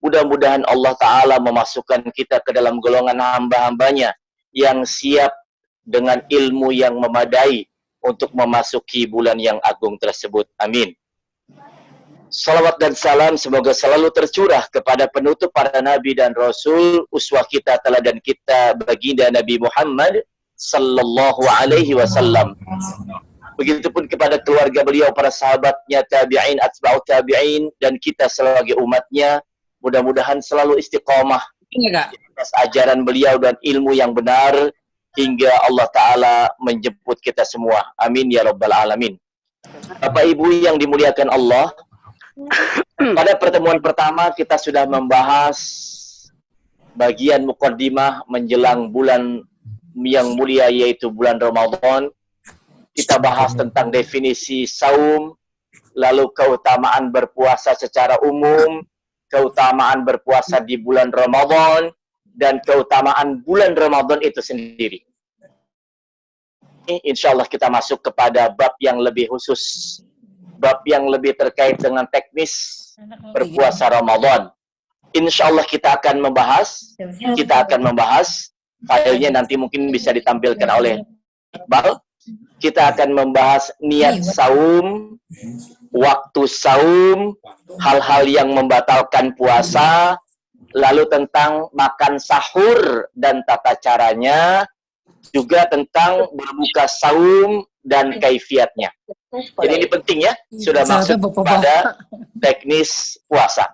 Mudah-mudahan Allah Ta'ala memasukkan kita ke dalam golongan hamba-hambanya yang siap dengan ilmu yang memadai untuk memasuki bulan yang agung tersebut. Amin. Salawat dan salam semoga selalu tercurah kepada penutup para nabi dan rasul, uswah kita, teladan kita, baginda Nabi Muhammad sallallahu alaihi wasallam. Begitupun kepada keluarga beliau, para sahabatnya, tabi'in, atba'ut tabi'in, dan kita sebagai umatnya. Mudah-mudahan selalu istiqomah atas ajaran beliau dan ilmu yang benar hingga Allah Ta'ala menjemput kita semua. Amin ya rabbal alamin. Bapak Ibu yang dimuliakan Allah, pada pertemuan pertama kita sudah membahas bagian muqaddimah menjelang bulan yang mulia, yaitu bulan Ramadan. Kita bahas tentang definisi saum, lalu keutamaan berpuasa secara umum, keutamaan berpuasa di bulan Ramadan, dan keutamaan bulan Ramadan itu sendiri. Insya Allah kita masuk kepada bab yang lebih khusus, bab yang lebih terkait dengan teknis berpuasa Ramadan. Insya Allah kita akan membahas, filenya nanti mungkin bisa ditampilkan oleh Iqbal. Kita akan membahas niat saum, waktu saum, hal-hal yang membatalkan puasa, lalu tentang makan sahur dan tata caranya, juga tentang berbuka saum dan kaifiatnya. Jadi ini penting ya, sudah masuk pada teknis puasa.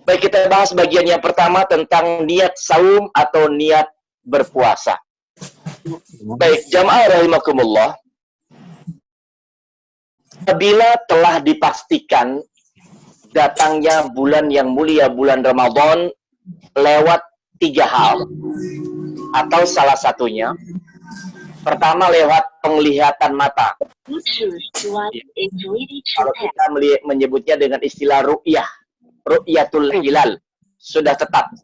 Baik, kita bahas bagian yang pertama tentang niat saum atau niat berpuasa. Baik, jamaah rahimakumullah. Apabila telah dipastikan datangnya bulan yang mulia, bulan Ramadan, lewat 3 hal, atau salah satunya, pertama lewat penglihatan mata. Kalau kita menyebutnya dengan istilah ru'yah, ru'yatul hilal, sudah tetap.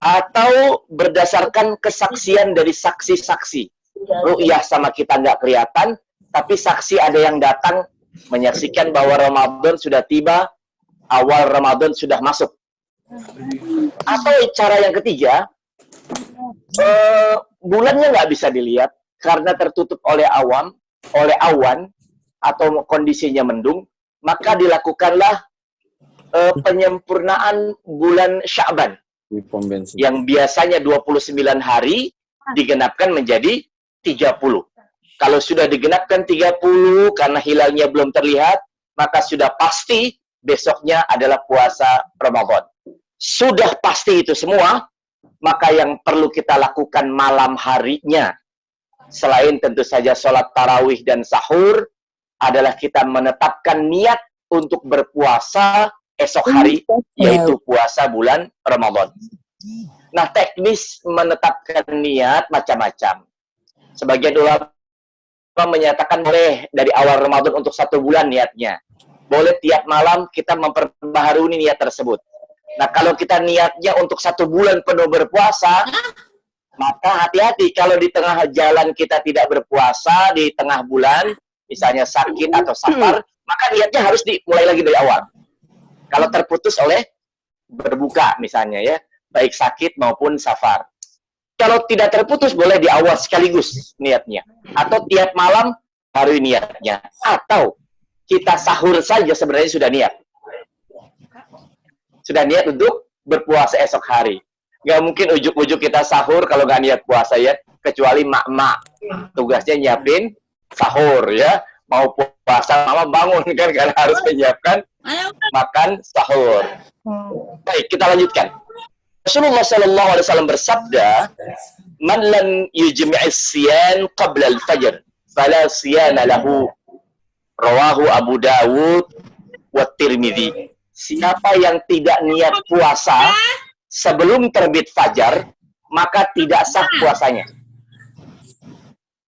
Atau berdasarkan kesaksian dari saksi-saksi. Ru'yah sama kita nggak kelihatan, tapi saksi ada yang datang menyaksikan bahwa Ramadan sudah tiba, awal Ramadan sudah masuk. Atau cara yang ketiga, bulannya nggak bisa dilihat karena tertutup oleh awan atau kondisinya mendung, maka dilakukanlah penyempurnaan bulan Sya'ban yang biasanya 29 hari digenapkan menjadi 30. Kalau sudah digenapkan 30 karena hilalnya belum terlihat, maka sudah pasti besoknya adalah puasa Ramadan. Sudah pasti itu semua, maka yang perlu kita lakukan malam harinya, selain tentu saja sholat tarawih dan sahur, adalah kita menetapkan niat untuk berpuasa esok hari, yaitu puasa bulan Ramadan. Nah, teknis menetapkan niat macam-macam. Sebagian ulama menyatakan boleh dari awal Ramadan untuk 1 bulan niatnya. Boleh tiap malam kita memperbaharui niat tersebut. Nah, kalau kita niatnya untuk 1 bulan penuh berpuasa, maka hati-hati kalau di tengah jalan kita tidak berpuasa, di tengah bulan, misalnya sakit atau safar, maka niatnya harus dimulai lagi dari awal. Kalau terputus oleh berbuka misalnya ya, baik sakit maupun safar. Kalau tidak terputus, boleh di awal sekaligus niatnya. Atau tiap malam baru niatnya. Atau kita sahur saja sebenarnya sudah niat. Sudah niat untuk berpuasa esok hari. Nggak mungkin ujuk-ujuk kita sahur kalau nggak niat puasa ya. Kecuali mak-mak. Tugasnya nyiapin sahur ya. Mau puasa, mama bangun kan karena harus menyiapkan makan sahur. Baik, kita lanjutkan. Rasulullah sallallahu alaihi wasallam bersabda, "Man lam yujmi'is siyan qabla al-fajr, fala siyana lahu." Rawahu Abu Dawud wa Tirmidzi. Siapa yang tidak niat puasa sebelum terbit fajar, maka tidak sah puasanya.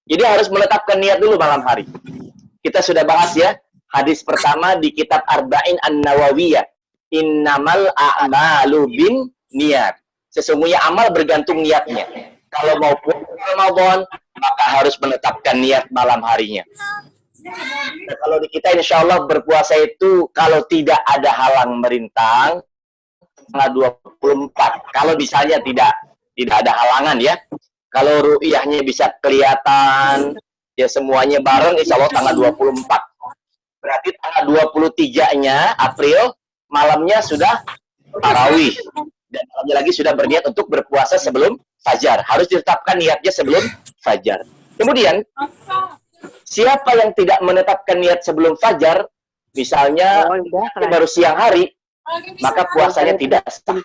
Jadi harus menetapkan niat dulu malam hari. Kita sudah bahas ya, hadis pertama di kitab Arba'in An-Nawawiyah. Innamal a'malu bin niat. Sesungguhnya amal bergantung niatnya. Kalau mau puasa Ramadan, maka harus menetapkan niat malam harinya. Nah, kalau di kita insya Allah berpuasa itu kalau tidak ada halang merintang, tanggal 24. Kalau misalnya tidak ada halangan ya. Kalau ru'yahnya bisa kelihatan, ya semuanya bareng, insya Allah tanggal 24. Berarti tanggal 23-nya April, malamnya sudah tarawih. Dan malamnya lagi sudah berniat untuk berpuasa sebelum fajar. Harus ditetapkan niatnya sebelum fajar. Kemudian, siapa yang tidak menetapkan niat sebelum fajar, misalnya baru siang hari, maka puasanya tidak sah.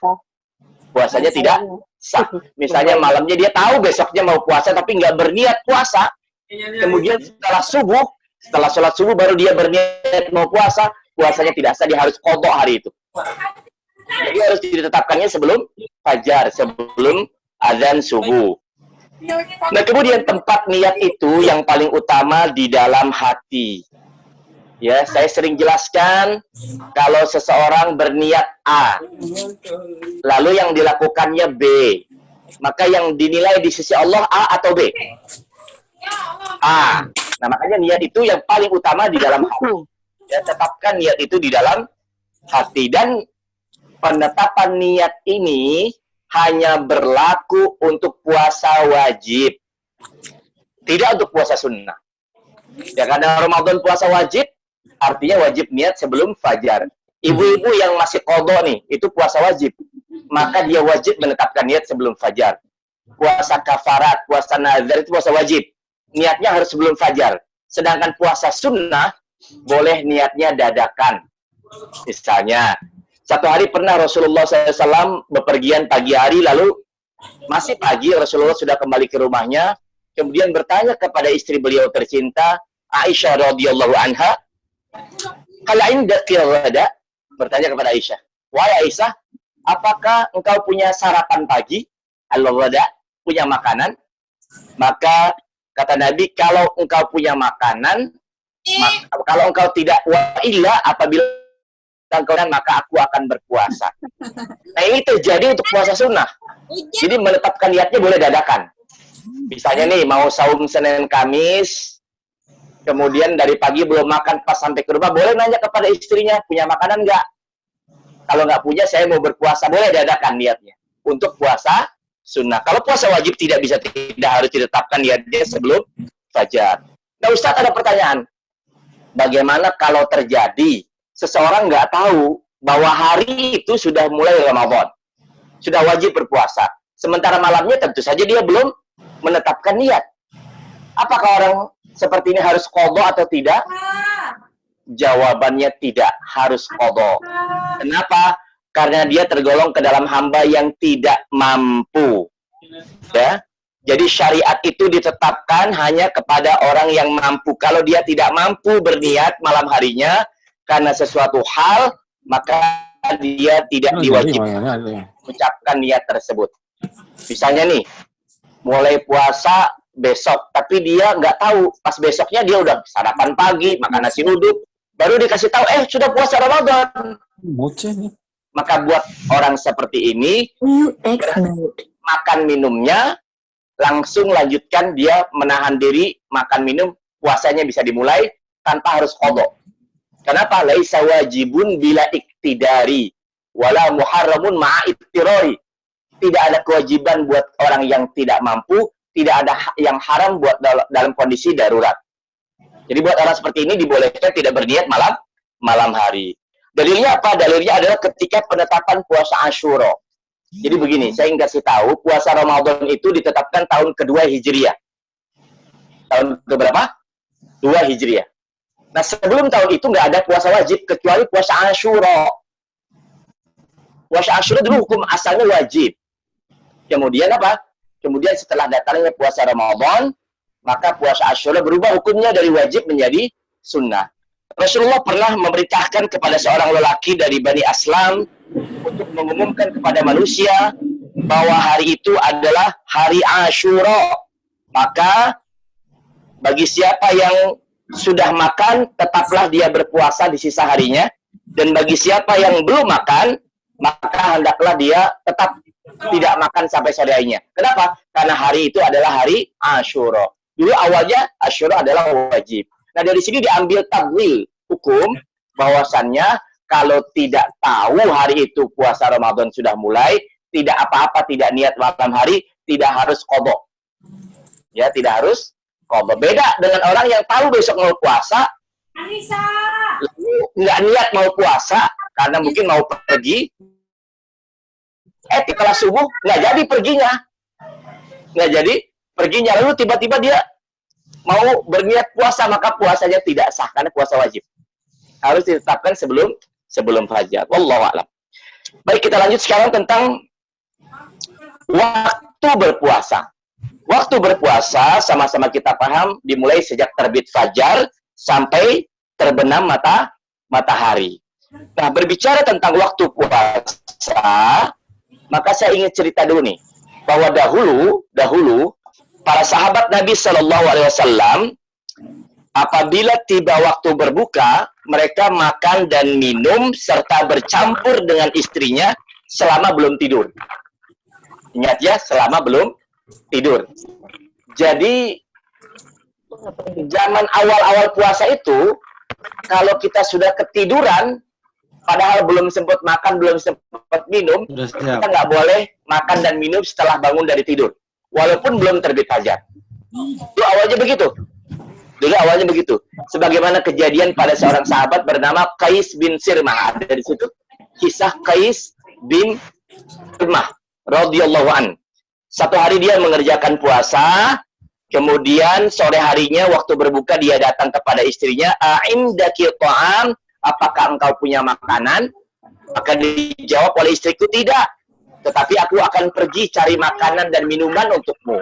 Puasanya tidak sah. Misalnya malamnya dia tahu besoknya mau puasa tapi nggak berniat puasa. Kemudian setelah sholat subuh baru dia berniat mau puasa, puasanya tidak sah, dia harus qadha hari itu. Jadi harus ditetapkannya sebelum fajar, sebelum azan subuh. Nah, kemudian tempat niat itu yang paling utama di dalam hati. Ya, saya sering jelaskan kalau seseorang berniat A, lalu yang dilakukannya B, maka yang dinilai di sisi Allah A atau B? A. Nah, makanya niat itu yang paling utama di dalam hati. Ya, tetapkan niat itu di dalam hati. Dan penetapan niat ini hanya berlaku untuk puasa wajib, tidak untuk puasa sunnah. Ya, karena Ramadan puasa wajib, artinya wajib niat sebelum fajar. Ibu-ibu yang masih qadha nih, itu puasa wajib, maka dia wajib menetapkan niat sebelum fajar. Puasa kafarat, puasa nazar itu puasa wajib, niatnya harus sebelum fajar. Sedangkan puasa sunnah boleh niatnya dadakan. Misalnya, satu hari pernah Rasulullah SAW bepergian pagi hari, lalu masih pagi Rasulullah sudah kembali ke rumahnya, kemudian bertanya kepada istri beliau tercinta Aisyah radhiyallahu anha, "Hal indaki ghada?" Bertanya kepada Aisyah, "Wahai Aisyah, apakah engkau punya sarapan pagi?" Al-ghada, punya makanan. Maka kata Nabi, kalau engkau punya makanan, kalau engkau tidak, wa illa, apabila engkau maka aku akan berpuasa. Nah, ini terjadi untuk puasa sunnah. Jadi menetapkan niatnya boleh dadakan. Misalnya nih, mau saum Senin Kamis, kemudian dari pagi belum makan, pas sampai ke rumah, boleh nanya kepada istrinya, punya makanan nggak? Kalau nggak punya, saya mau berpuasa. Boleh dadakan niatnya untuk puasa sunnah. Kalau puasa wajib tidak harus ditetapkan niatnya sebelum fajar. Nah, Ustaz, ada pertanyaan. Bagaimana kalau terjadi seseorang nggak tahu bahwa hari itu sudah mulai Ramadan, sudah wajib berpuasa, sementara malamnya tentu saja dia belum menetapkan niat? Apakah orang seperti ini harus qadha atau tidak? Jawabannya tidak harus qadha. Kenapa? Karena dia tergolong ke dalam hamba yang tidak mampu. Ya. Jadi syariat itu ditetapkan hanya kepada orang yang mampu. Kalau dia tidak mampu berniat malam harinya karena sesuatu hal, maka dia tidak diwajibkan mengucapkan niat tersebut. Misalnya nih, mulai puasa besok, tapi dia nggak tahu, pas besoknya dia udah sarapan pagi, makan nasi uduk, baru dikasih tahu, sudah puasa Ramadan. Maka buat orang seperti ini, makan minumnya, langsung lanjutkan, dia menahan diri, makan minum, puasanya bisa dimulai tanpa harus qadha. Kenapa? Laisa wajibun bila iktidari, wala muharramun ma'a ittirari. Tidak ada kewajiban buat orang yang tidak mampu, tidak ada yang haram buat dalam kondisi darurat. Jadi buat orang seperti ini dibolehkan tidak berniat malam hari. Dalilnya apa? Dalilnya adalah ketika penetapan puasa Asyura. Jadi begini, saya ingin kasih tahu, puasa Ramadan itu ditetapkan tahun kedua Hijriah. Tahun keberapa? 2 Hijriah. Nah, sebelum tahun itu nggak ada puasa wajib, kecuali puasa Asyura. Puasa Asyura dulu hukum asalnya wajib. Kemudian apa? Kemudian setelah datangnya puasa Ramadan, maka puasa Asyura berubah hukumnya dari wajib menjadi sunnah. Rasulullah pernah memerintahkan kepada seorang lelaki dari Bani Aslam untuk mengumumkan kepada manusia bahwa hari itu adalah hari Asyura. Maka bagi siapa yang sudah makan, tetaplah dia berpuasa di sisa harinya. Dan bagi siapa yang belum makan, maka hendaklah dia tetap tidak makan sampai sore harinya. Kenapa? Karena hari itu adalah hari Asyura. Dulu awalnya Asyura adalah wajib. Nah, dari sini diambil takwil hukum bahwasannya kalau tidak tahu hari itu puasa Ramadan sudah mulai, tidak apa-apa, tidak niat malam hari, tidak harus qadha. Ya, tidak harus qadha. Beda dengan orang yang tahu besok mau puasa, lalu nggak niat mau puasa karena mungkin mau pergi, setelah subuh nggak jadi perginya, lalu tiba-tiba dia mau berniat puasa, maka puasanya tidak sah karena puasa wajib harus ditetapkan sebelum fajar. Wallahu a'lam. Baik, kita lanjut sekarang tentang waktu berpuasa. Waktu berpuasa sama-sama kita paham dimulai sejak terbit fajar sampai terbenam matahari. Nah, berbicara tentang waktu puasa, maka saya ingin cerita dulu nih, bahwa dahulu para sahabat Nabi Shallallahu Alaihi Wasallam apabila tiba waktu berbuka, mereka makan dan minum serta bercampur dengan istrinya selama belum tidur. Ingat ya, selama belum tidur. Jadi zaman awal-awal puasa itu, kalau kita sudah ketiduran, padahal belum sempat makan, belum sempat minum, kita nggak boleh makan dan minum setelah bangun dari tidur, walaupun belum terbit fajar. Itu awalnya begitu. Dulu awalnya begitu. Sebagaimana kejadian pada seorang sahabat bernama Qais bin Sirmah. Ada di situ kisah Qais bin Sirmah radhiyallahu an. Satu hari dia mengerjakan puasa, kemudian sore harinya waktu berbuka dia datang kepada istrinya, "A'indaki ta'am?" Apakah engkau punya makanan? Maka dijawab oleh istriku, tidak. Tetapi aku akan pergi cari makanan dan minuman untukmu.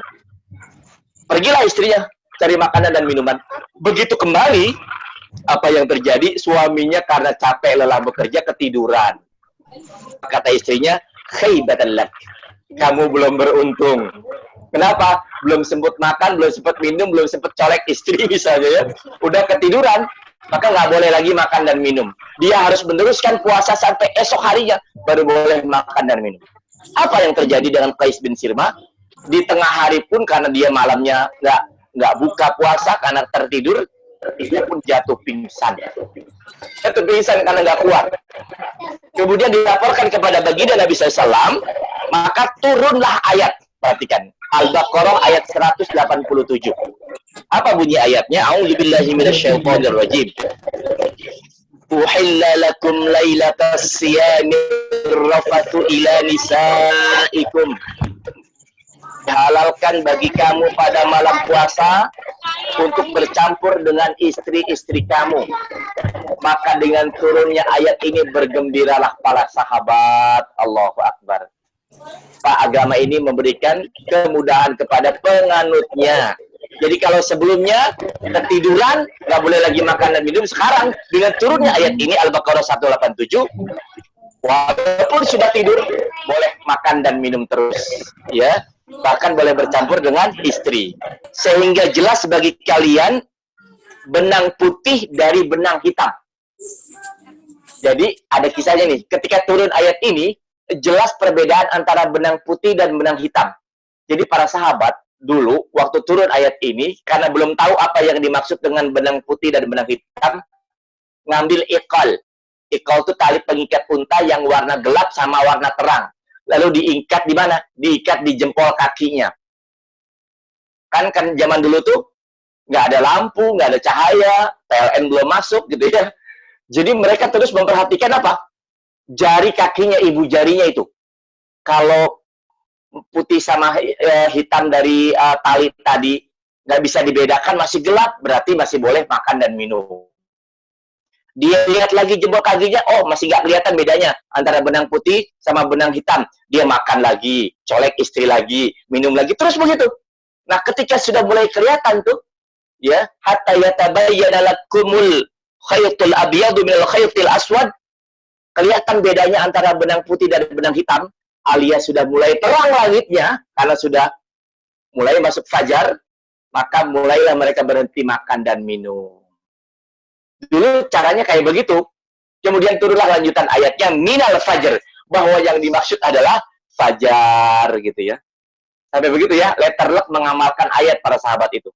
Pergilah istrinya cari makanan dan minuman. Begitu kembali, apa yang terjadi? Suaminya karena capek lelah bekerja ketiduran. Kata istrinya, "Khaibatan lak. Kamu belum beruntung." Kenapa? Belum sempat makan, belum sempat minum, belum sempat colek istri misalnya ya. Udah ketiduran, maka nggak boleh lagi makan dan minum. Dia harus meneruskan puasa sampai esok harinya, baru boleh makan dan minum. Apa yang terjadi dengan Qais bin Sirmah? Di tengah hari pun karena dia malamnya nggak buka puasa karena tertidur, dia pun jatuh pingsan. Jatuh pingsan karena nggak kuat. Kemudian dilaporkan kepada baginda Nabi SAW, maka turunlah ayat. Perhatikan, Al-Baqarah ayat 187. Apa bunyi ayatnya? A'udzubillahi minasyaitonir rajim. Uhilla lakum lailatas siyamir rafatu ila nisaikum. Dihalalkan bagi kamu pada malam puasa untuk bercampur dengan istri-istri kamu. Maka dengan turunnya ayat ini bergembiralah para sahabat. Allahu Akbar. Pak, agama ini memberikan kemudahan kepada penganutnya. Jadi kalau sebelumnya ketiduran, nggak boleh lagi makan dan minum. Sekarang dengan turunnya ayat ini Al-Baqarah 187, walaupun sudah tidur, boleh makan dan minum terus, ya. Bahkan boleh bercampur dengan istri. Sehingga jelas bagi kalian benang putih dari benang hitam. Jadi ada kisahnya nih. Ketika turun ayat ini, jelas perbedaan antara benang putih dan benang hitam. Jadi para sahabat dulu waktu turun ayat ini, karena belum tahu apa yang dimaksud dengan benang putih dan benang hitam, ngambil iqal. Iqal itu tali pengikat unta yang warna gelap sama warna terang. Lalu diikat di mana? Diikat di jempol kakinya. Kan zaman dulu tuh nggak ada lampu, nggak ada cahaya, PLN belum masuk gitu ya. Jadi mereka terus memperhatikan apa? Jari kakinya, ibu jarinya itu. Kalau putih sama hitam dari tali tadi nggak bisa dibedakan, masih gelap, berarti masih boleh makan dan minum. Dia lihat lagi jempol kakinya, oh masih nggak kelihatan bedanya antara benang putih sama benang hitam. Dia makan lagi, colek istri lagi, minum lagi, terus begitu. Nah, ketika sudah mulai kelihatan tuh, ya, hatta yatabayyana lakumul khaytul abyadu minal khaytil aswad, kelihatan bedanya antara benang putih dan benang hitam, alias sudah mulai terang langitnya, karena sudah mulai masuk fajar, maka mulailah mereka berhenti makan dan minum. Dulu caranya kayak begitu. Kemudian turunlah lanjutan ayatnya, minal fajar, bahwa yang dimaksud adalah fajar, gitu ya. Sampai begitu ya, letterlock mengamalkan ayat para sahabat itu.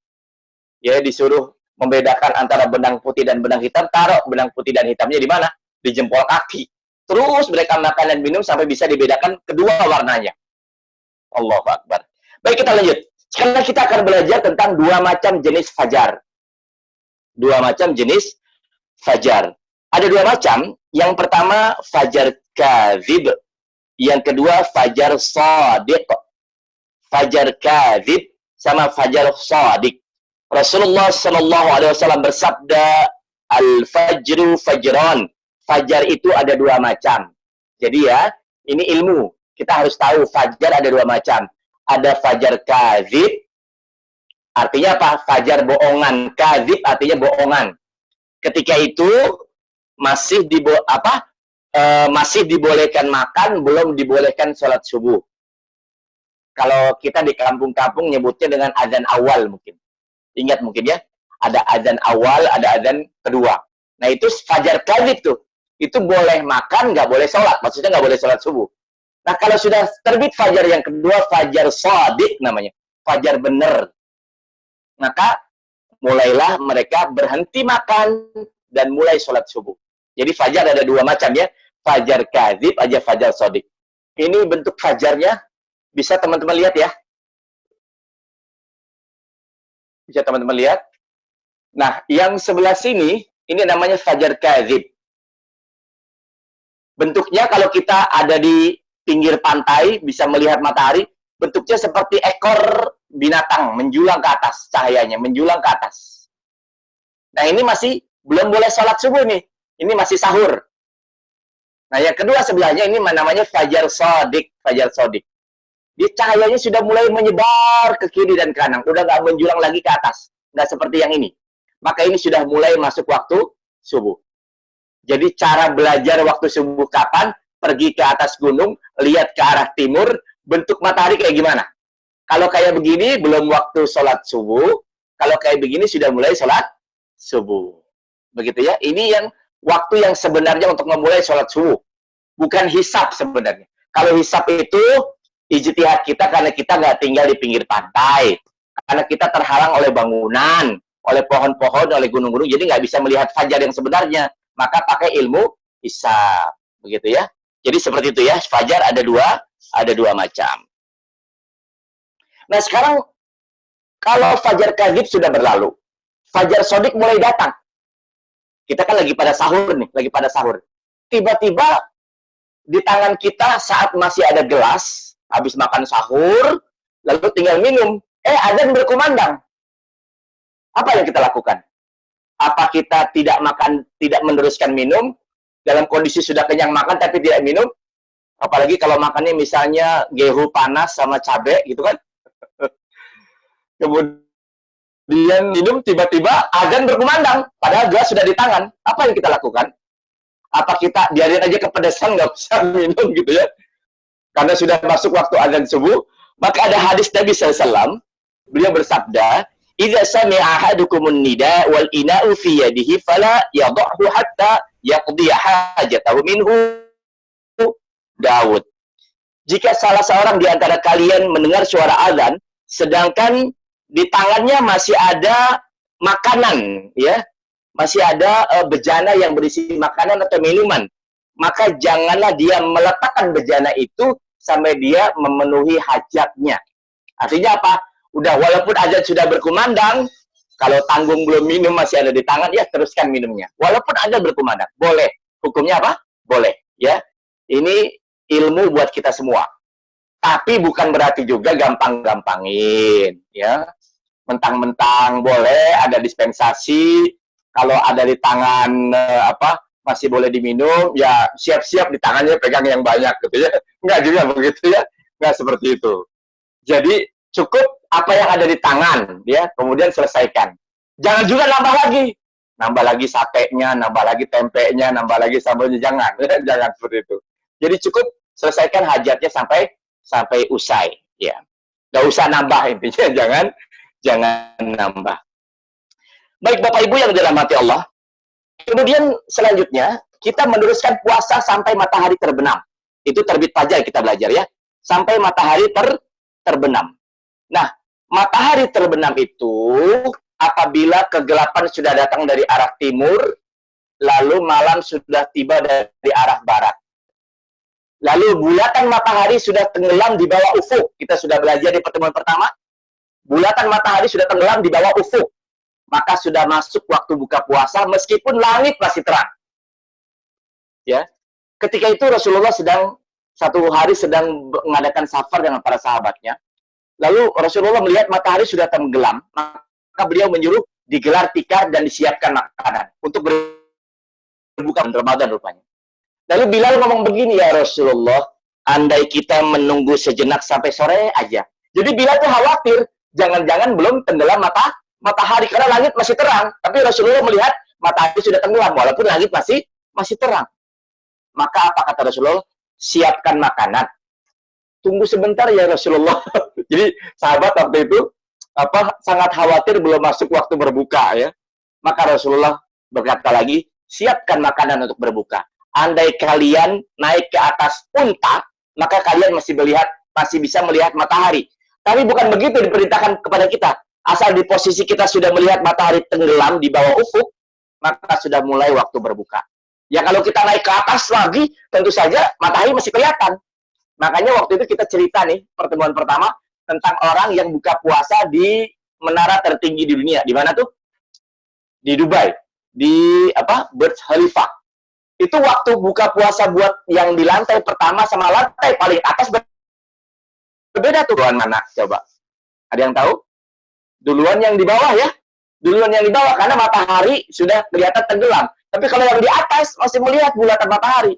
Ya, disuruh membedakan antara benang putih dan benang hitam, taruh benang putih dan hitamnya di mana? di jempol kaki. Terus mereka makan dan minum sampai bisa dibedakan kedua warnanya. Allahu Akbar. Baik, kita lanjut. Sekarang kita akan belajar tentang dua macam jenis fajar. Dua macam jenis fajar. Ada dua macam. Yang pertama, fajar kadzib. Yang kedua, fajar shadiq. Fajar kadzib sama fajar shadiq. Rasulullah Shallallahu Alaihi Wasallam bersabda, al-fajru fajran. Fajar itu ada dua macam. Jadi ya, ini ilmu. Kita harus tahu fajar ada dua macam. Ada fajar kadzib, artinya apa? Fajar bohongan. Kadzib artinya bohongan. Ketika itu masih masih dibolehkan makan, belum dibolehkan sholat subuh. Kalau kita di kampung-kampung nyebutnya dengan azan awal mungkin. Ingat mungkin ya, ada azan awal, ada azan kedua. Nah itu fajar kadzib tuh. Itu boleh makan, nggak boleh sholat. Maksudnya nggak boleh sholat subuh. Nah kalau sudah terbit fajar yang kedua, fajar shadiq namanya. Fajar benar. Maka mulailah mereka berhenti makan dan mulai sholat subuh. Jadi fajar ada dua macam ya. Fajar kadzib aja fajar shadiq. Ini bentuk fajarnya. Bisa teman-teman lihat ya. Bisa teman-teman lihat. Nah yang sebelah sini, ini namanya fajar kadzib. Bentuknya kalau kita ada di pinggir pantai, bisa melihat matahari, bentuknya seperti ekor binatang, menjulang ke atas, cahayanya, menjulang ke atas. Nah, ini masih belum boleh sholat subuh nih. Ini masih sahur. Nah, yang kedua sebelahnya, ini namanya fajar shadiq. Fajar shadiq. Dia cahayanya sudah mulai menyebar ke kiri dan kanan. Udah nggak menjulang lagi ke atas. Nggak seperti yang ini. Maka ini sudah mulai masuk waktu subuh. Jadi cara belajar waktu subuh kapan? Pergi ke atas gunung, lihat ke arah timur, bentuk matahari kayak gimana? Kalau kayak begini, belum waktu sholat subuh. Kalau kayak begini, sudah mulai sholat subuh. Begitu ya. Ini yang waktu yang sebenarnya untuk memulai sholat subuh. Bukan hisab sebenarnya. Kalau hisab itu, ijtihad kita karena kita nggak tinggal di pinggir pantai. Karena kita terhalang oleh bangunan, oleh pohon-pohon, oleh gunung-gunung. Jadi nggak bisa melihat fajar yang sebenarnya. Maka pakai ilmu hisab, begitu ya. Jadi seperti itu ya, fajar ada dua macam. Nah sekarang kalau fajar kadzib sudah berlalu, fajar shadiq mulai datang. Kita kan lagi pada sahur nih, lagi pada sahur. Tiba-tiba di tangan kita saat masih ada gelas, habis makan sahur, lalu tinggal minum, adzan berkumandang. Apa yang kita lakukan? Apa kita tidak makan, tidak meneruskan minum, dalam kondisi sudah kenyang makan tapi tidak minum? Apalagi kalau makannya misalnya gehu panas sama cabai gitu kan. Kemudian minum tiba-tiba adzan berkumandang, padahal gelas sudah di tangan. Apa yang kita lakukan? Apa kita biarin aja kepedesan, nggak usah minum gitu ya? Karena sudah masuk waktu adzan subuh. Maka ada hadis Nabi SAW, beliau bersabda, idza sami'a ahadukumun nida wal ina'u fi yadihi fala yadhhu hatta yaqdi hajatahu minhu. Daud. Jika salah seorang di antara kalian mendengar suara azan, sedangkan di tangannya masih ada makanan, ya, masih ada bejana yang berisi makanan atau minuman, maka janganlah dia meletakkan bejana itu sampai dia memenuhi hajatnya. Artinya apa? Udah walaupun azan sudah berkumandang, kalau tanggung belum minum masih ada di tangan, ya teruskan minumnya. Walaupun azan berkumandang, boleh. Hukumnya apa? Boleh, ya. Ini ilmu buat kita semua. Tapi bukan berarti juga gampang-gampangin, ya. Mentang-mentang boleh ada dispensasi, kalau ada di tangan masih boleh diminum, ya siap-siap di tangannya pegang yang banyak gitu ya. Enggak juga begitu ya. Enggak seperti itu. Jadi cukup apa yang ada di tangan, ya, kemudian selesaikan. Jangan juga nambah lagi satenya, nambah lagi tempenya, nambah lagi sambalnya, jangan, jangan seperti itu. Jadi cukup selesaikan hajatnya sampai usai, ya. Nggak usah nambah intinya, jangan nambah. Baik Bapak Ibu yang dirahmati Allah. Kemudian selanjutnya kita meneruskan puasa sampai matahari terbenam. Itu terbit fajar kita belajar ya, sampai matahari terbenam. Nah, matahari terbenam itu apabila kegelapan sudah datang dari arah timur, lalu malam sudah tiba dari arah barat. Lalu bulatan matahari sudah tenggelam di bawah ufuk. Kita sudah belajar di pertemuan pertama. Bulatan matahari sudah tenggelam di bawah ufuk. Maka sudah masuk waktu buka puasa meskipun langit masih terang. Ya. Ketika itu Rasulullah satu hari sedang mengadakan safar dengan para sahabatnya. Lalu Rasulullah melihat matahari sudah tenggelam, maka beliau menyuruh digelar tikar dan disiapkan makanan untuk berbuka Ramadan rupanya. Lalu Bilal ngomong begini, ya Rasulullah, andai kita menunggu sejenak sampai sore aja. Jadi Bilal tuh khawatir, jangan-jangan belum tenggelam matahari karena langit masih terang. Tapi Rasulullah melihat matahari sudah tenggelam walaupun langit masih terang. Maka apa kata Rasulullah? Siapkan makanan. Tunggu sebentar ya Rasulullah. Jadi sahabat waktu itu sangat khawatir belum masuk waktu berbuka ya. Maka Rasulullah berkata lagi, siapkan makanan untuk berbuka. Andai kalian naik ke atas unta, maka kalian masih bisa melihat matahari. Tapi bukan begitu diperintahkan kepada kita. Asal di posisi kita sudah melihat matahari tenggelam di bawah ufuk, maka sudah mulai waktu berbuka. Ya kalau kita naik ke atas lagi, tentu saja matahari masih kelihatan. Makanya waktu itu kita cerita nih, pertemuan pertama, tentang orang yang buka puasa di menara tertinggi di dunia. Di mana tuh? Di Dubai. Di Burj Khalifa. Itu waktu buka puasa buat yang di lantai pertama sama lantai paling atas berbeda tuh. Duluan mana? Coba. Ada yang tahu? Duluan yang di bawah ya. Duluan yang di bawah karena matahari sudah kelihatan tenggelam. Tapi kalau yang di atas masih melihat bulatan matahari.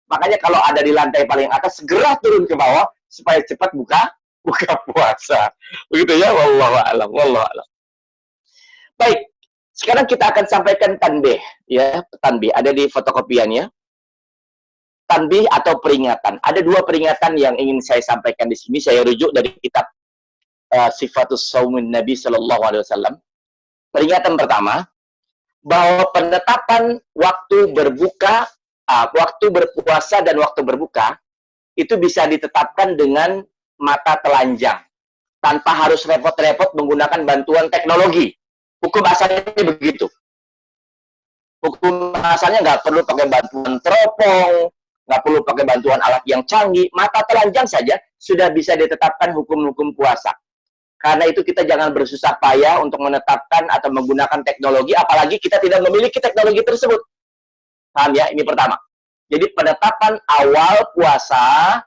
Makanya kalau ada di lantai paling atas, segera turun ke bawah supaya cepat buka puasa. Begitu ya, wallahu a'lam. Baik, sekarang kita akan sampaikan tanbih ya, tanbih ada di fotokopiannya. Tanbih atau peringatan. Ada dua peringatan yang ingin saya sampaikan di sini. Saya rujuk dari kitab Sifatus Shaumin Nabi sallallahu alaihi wasallam. Peringatan pertama, bahwa penetapan waktu berbuka, waktu berpuasa dan waktu berbuka itu bisa ditetapkan dengan mata telanjang tanpa harus repot-repot menggunakan bantuan teknologi. Hukum asalnya begitu. Hukum asalnya nggak perlu pakai bantuan teropong, nggak perlu pakai bantuan alat yang canggih. Mata telanjang saja sudah bisa ditetapkan hukum-hukum puasa. Karena itu kita jangan bersusah payah untuk menetapkan atau menggunakan teknologi, apalagi kita tidak memiliki teknologi tersebut. Paham ya? Ini pertama. Jadi penetapan awal puasa,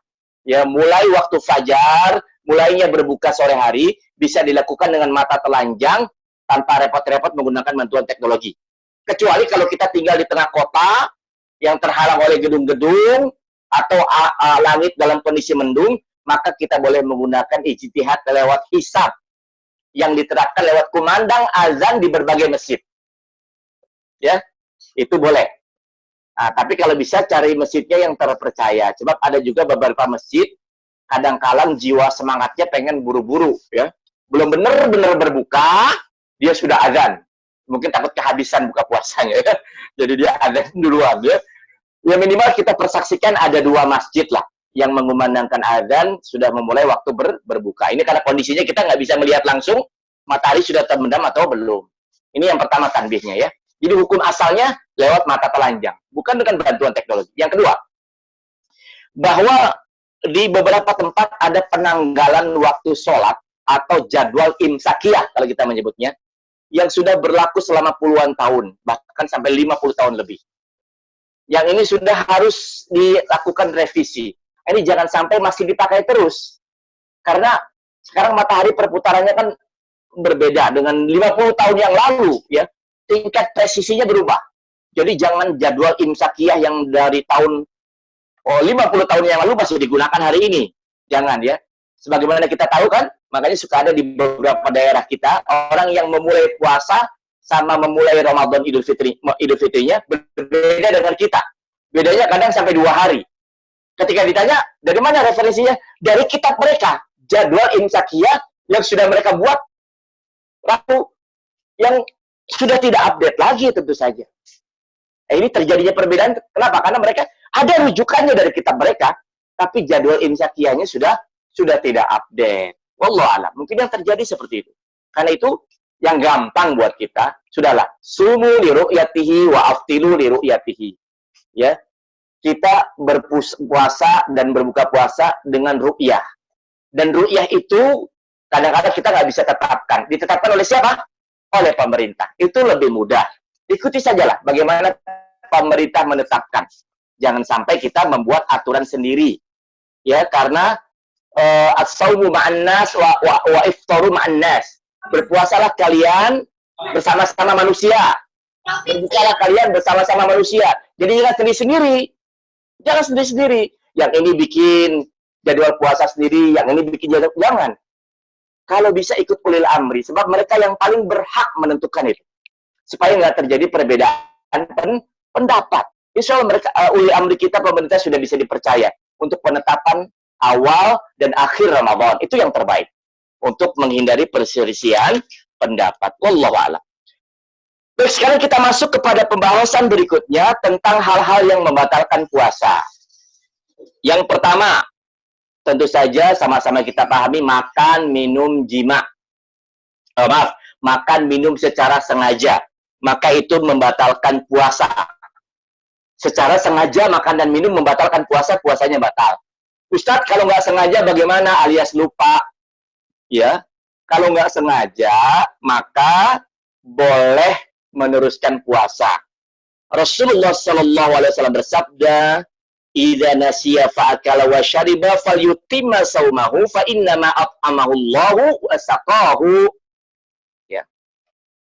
ya mulai waktu fajar, mulainya berbuka sore hari, bisa dilakukan dengan mata telanjang, tanpa repot-repot menggunakan bantuan teknologi. Kecuali kalau kita tinggal di tengah kota, yang terhalang oleh gedung-gedung, atau langit dalam kondisi mendung, maka kita boleh menggunakan ijtihad lewat hisab yang diterapkan lewat kumandang azan di berbagai masjid. Ya, itu boleh. Nah, tapi kalau bisa cari masjidnya yang terpercaya. Sebab ada juga beberapa masjid kadang-kadang jiwa semangatnya pengen buru-buru ya. Belum benar-benar berbuka, dia sudah azan. Mungkin takut kehabisan buka puasanya ya. Jadi dia azan duluan ya. Ya minimal kita persaksikan ada dua masjid lah yang mengumandangkan azan sudah memulai waktu berbuka. Ini karena kondisinya kita nggak bisa melihat langsung matahari sudah terbenam atau belum. Ini yang pertama tanbihnya ya. Jadi hukum asalnya lewat mata telanjang, bukan dengan bantuan teknologi. Yang kedua, bahwa di beberapa tempat ada penanggalan waktu sholat atau jadwal imsakiyah kalau kita menyebutnya, yang sudah berlaku selama puluhan tahun, bahkan sampai 50 tahun lebih. Yang ini sudah harus dilakukan revisi. Ini jangan sampai masih dipakai terus. Karena sekarang matahari perputarannya kan berbeda dengan 50 tahun yang lalu ya. Tingkat presisinya berubah. Jadi jangan jadwal imsakiyah yang dari tahun 50 tahun yang lalu masih digunakan hari ini. Jangan ya. Sebagaimana kita tahu kan, makanya suka ada di beberapa daerah kita orang yang memulai puasa sama memulai Ramadan Idul Fitrinya berbeda dengan kita. Bedanya kadang sampai 2 hari. Ketika ditanya, dari mana referensinya? Dari kitab mereka. Jadwal imsakiyah yang sudah mereka buat lalu yang sudah tidak update lagi tentu saja. Ini terjadinya perbedaan. Kenapa? Karena mereka ada rujukannya dari kitab mereka, tapi jadwal imsakiyahnya sudah tidak update. Wallahu a'lam. Mungkin yang terjadi seperti itu. Karena itu yang gampang buat kita, sudahlah, sumu li ru'yatihi wa aftilu li ru'yatihi. Ya, kita berpuasa dan berbuka puasa dengan ru'yah. Dan ru'yah itu kadang-kadang kita nggak bisa tetapkan. Ditetapkan oleh siapa? Oleh pemerintah. Itu lebih mudah. Ikuti sajalah bagaimana pemerintah menetapkan. Jangan sampai kita membuat aturan sendiri. Ya, karena as-saumu ma'an nas wa iftaru ma'an nas. Berpuasalah kalian bersama-sama manusia. Berbukalah kalian bersama-sama manusia. Jadi jangan sendiri-sendiri. Jangan sendiri-sendiri. Yang ini bikin jadwal puasa sendiri, yang ini bikin jadwal. Jangan. Kalau bisa ikut ulil amri, sebab mereka yang paling berhak menentukan itu. Supaya nggak terjadi perbedaan pendapat. Insya Allah mereka, ulil amri kita, pemerintah sudah bisa dipercaya untuk penetapan awal dan akhir Ramadan. Itu yang terbaik. Untuk menghindari perselisihan pendapat. Wallahu a'lam. Baik, sekarang kita masuk kepada pembahasan berikutnya tentang hal-hal yang membatalkan puasa. Yang pertama, tentu saja sama-sama kita pahami makan, minum, jima. Makan, minum secara sengaja. Maka itu membatalkan puasa. Secara sengaja makan dan minum membatalkan puasa, puasanya batal. Ustadz, kalau nggak sengaja bagaimana? Alias lupa. Ya, kalau nggak sengaja, maka boleh meneruskan puasa. Rasulullah Shallallahu Alaihi Wasallam bersabda, "Idza nasiya fa'akala wa syariba falyutimma saumahu fa innama at'amahu Allahu wa saqahu." Ya.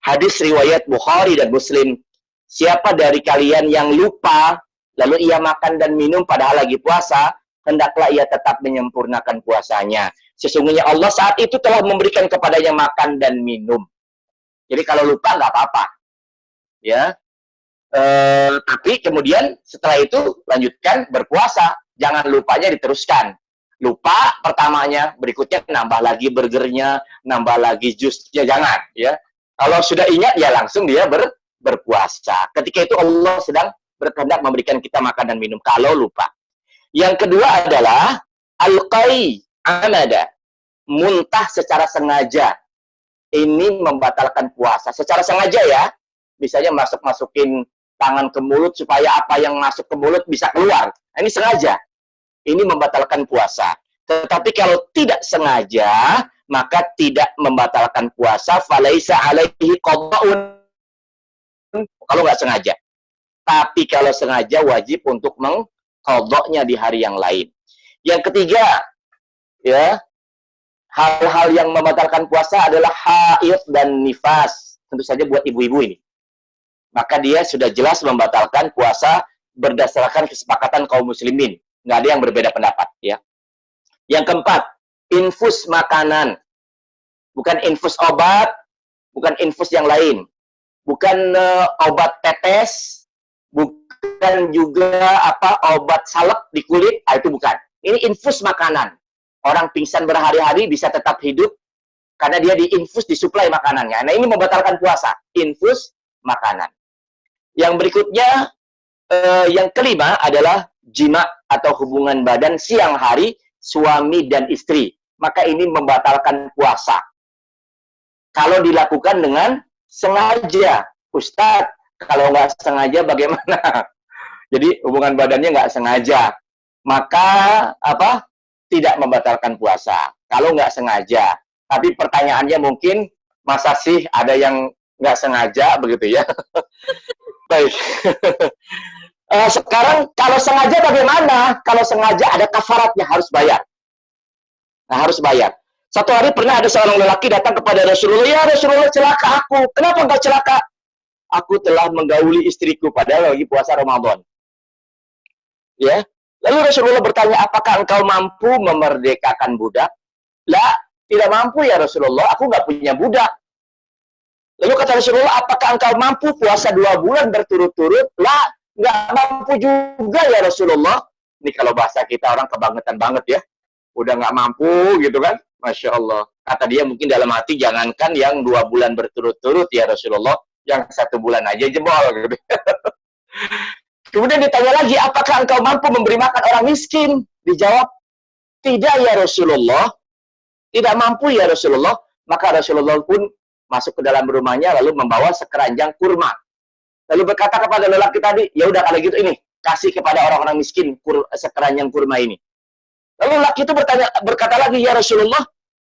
Hadis riwayat Bukhari dan Muslim. Siapa dari kalian yang lupa lalu ia makan dan minum padahal lagi puasa, hendaklah ia tetap menyempurnakan puasanya. Sesungguhnya Allah saat itu telah memberikan kepadanya makan dan minum. Jadi kalau lupa nggak apa-apa. Ya, tapi kemudian setelah itu lanjutkan berpuasa, jangan lupanya diteruskan. Lupa pertamanya, berikutnya nambah lagi burgernya, nambah lagi jusnya, jangan. Ya, kalau sudah ingat ya langsung dia berpuasa. Ketika itu Allah sedang berkehendak memberikan kita makan dan minum. Kalau lupa. Yang kedua adalah alqai amada, muntah secara sengaja. Ini membatalkan puasa. Secara sengaja ya. Misalnya masukin tangan ke mulut supaya apa yang masuk ke mulut bisa keluar. Nah, ini sengaja. Ini membatalkan puasa. Tetapi kalau tidak sengaja, maka tidak membatalkan puasa. Falaisa alaihi qada'un. Kalau nggak sengaja. Tapi kalau sengaja wajib untuk mengqada'nya di hari yang lain. Yang ketiga, ya, hal-hal yang membatalkan puasa adalah haid dan nifas. Tentu saja buat ibu-ibu ini. Maka dia sudah jelas membatalkan puasa berdasarkan kesepakatan kaum muslimin. Nggak ada yang berbeda pendapat. Ya. Yang keempat, infus makanan. Bukan infus obat, bukan infus yang lain. Bukan obat tetes, bukan juga obat salep di kulit, itu bukan. Ini infus makanan. Orang pingsan berhari-hari bisa tetap hidup karena dia diinfus, disuplai makanannya. Nah, ini membatalkan puasa. Infus makanan. Yang berikutnya, yang kelima adalah jima atau hubungan badan siang hari suami dan istri. Maka ini membatalkan puasa. Kalau dilakukan dengan sengaja. Ustadz, kalau nggak sengaja bagaimana? Jadi hubungan badannya nggak sengaja. Maka tidak membatalkan puasa. Kalau nggak sengaja. Tapi pertanyaannya mungkin, masa sih ada yang nggak sengaja begitu ya? Baik. Sekarang kalau sengaja bagaimana? Kalau sengaja ada kafaratnya, harus bayar. Nah, harus bayar. Satu hari pernah ada seorang lelaki datang kepada Rasulullah, "Ya Rasulullah, celaka aku." "Kenapa engkau celaka?" "Aku telah menggauli istriku padahal lagi puasa Ramadan." Ya. Lalu Rasulullah bertanya, "Apakah engkau mampu memerdekakan budak?" "La, tidak mampu ya Rasulullah, aku nggak punya budak." Lalu kata Rasulullah, "Apakah engkau mampu puasa 2 bulan berturut-turut?" "La, nggak mampu juga ya Rasulullah." Ini kalau bahasa kita orang kebangetan banget ya. Udah nggak mampu gitu kan. Masya Allah. Kata dia mungkin dalam hati, jangankan yang 2 bulan berturut-turut ya Rasulullah, yang 1 bulan aja jebol. Gitu. Kemudian ditanya lagi, "Apakah engkau mampu memberi makan orang miskin?" Dijawab, "Tidak ya Rasulullah." "Tidak mampu ya Rasulullah." Maka Rasulullah pun masuk ke dalam rumahnya lalu membawa sekeranjang kurma. Lalu berkata kepada lelaki tadi, ya udah kalau gitu ini kasih kepada orang-orang miskin sekeranjang kurma ini. Lalu lelaki itu berkata lagi, ya Rasulullah,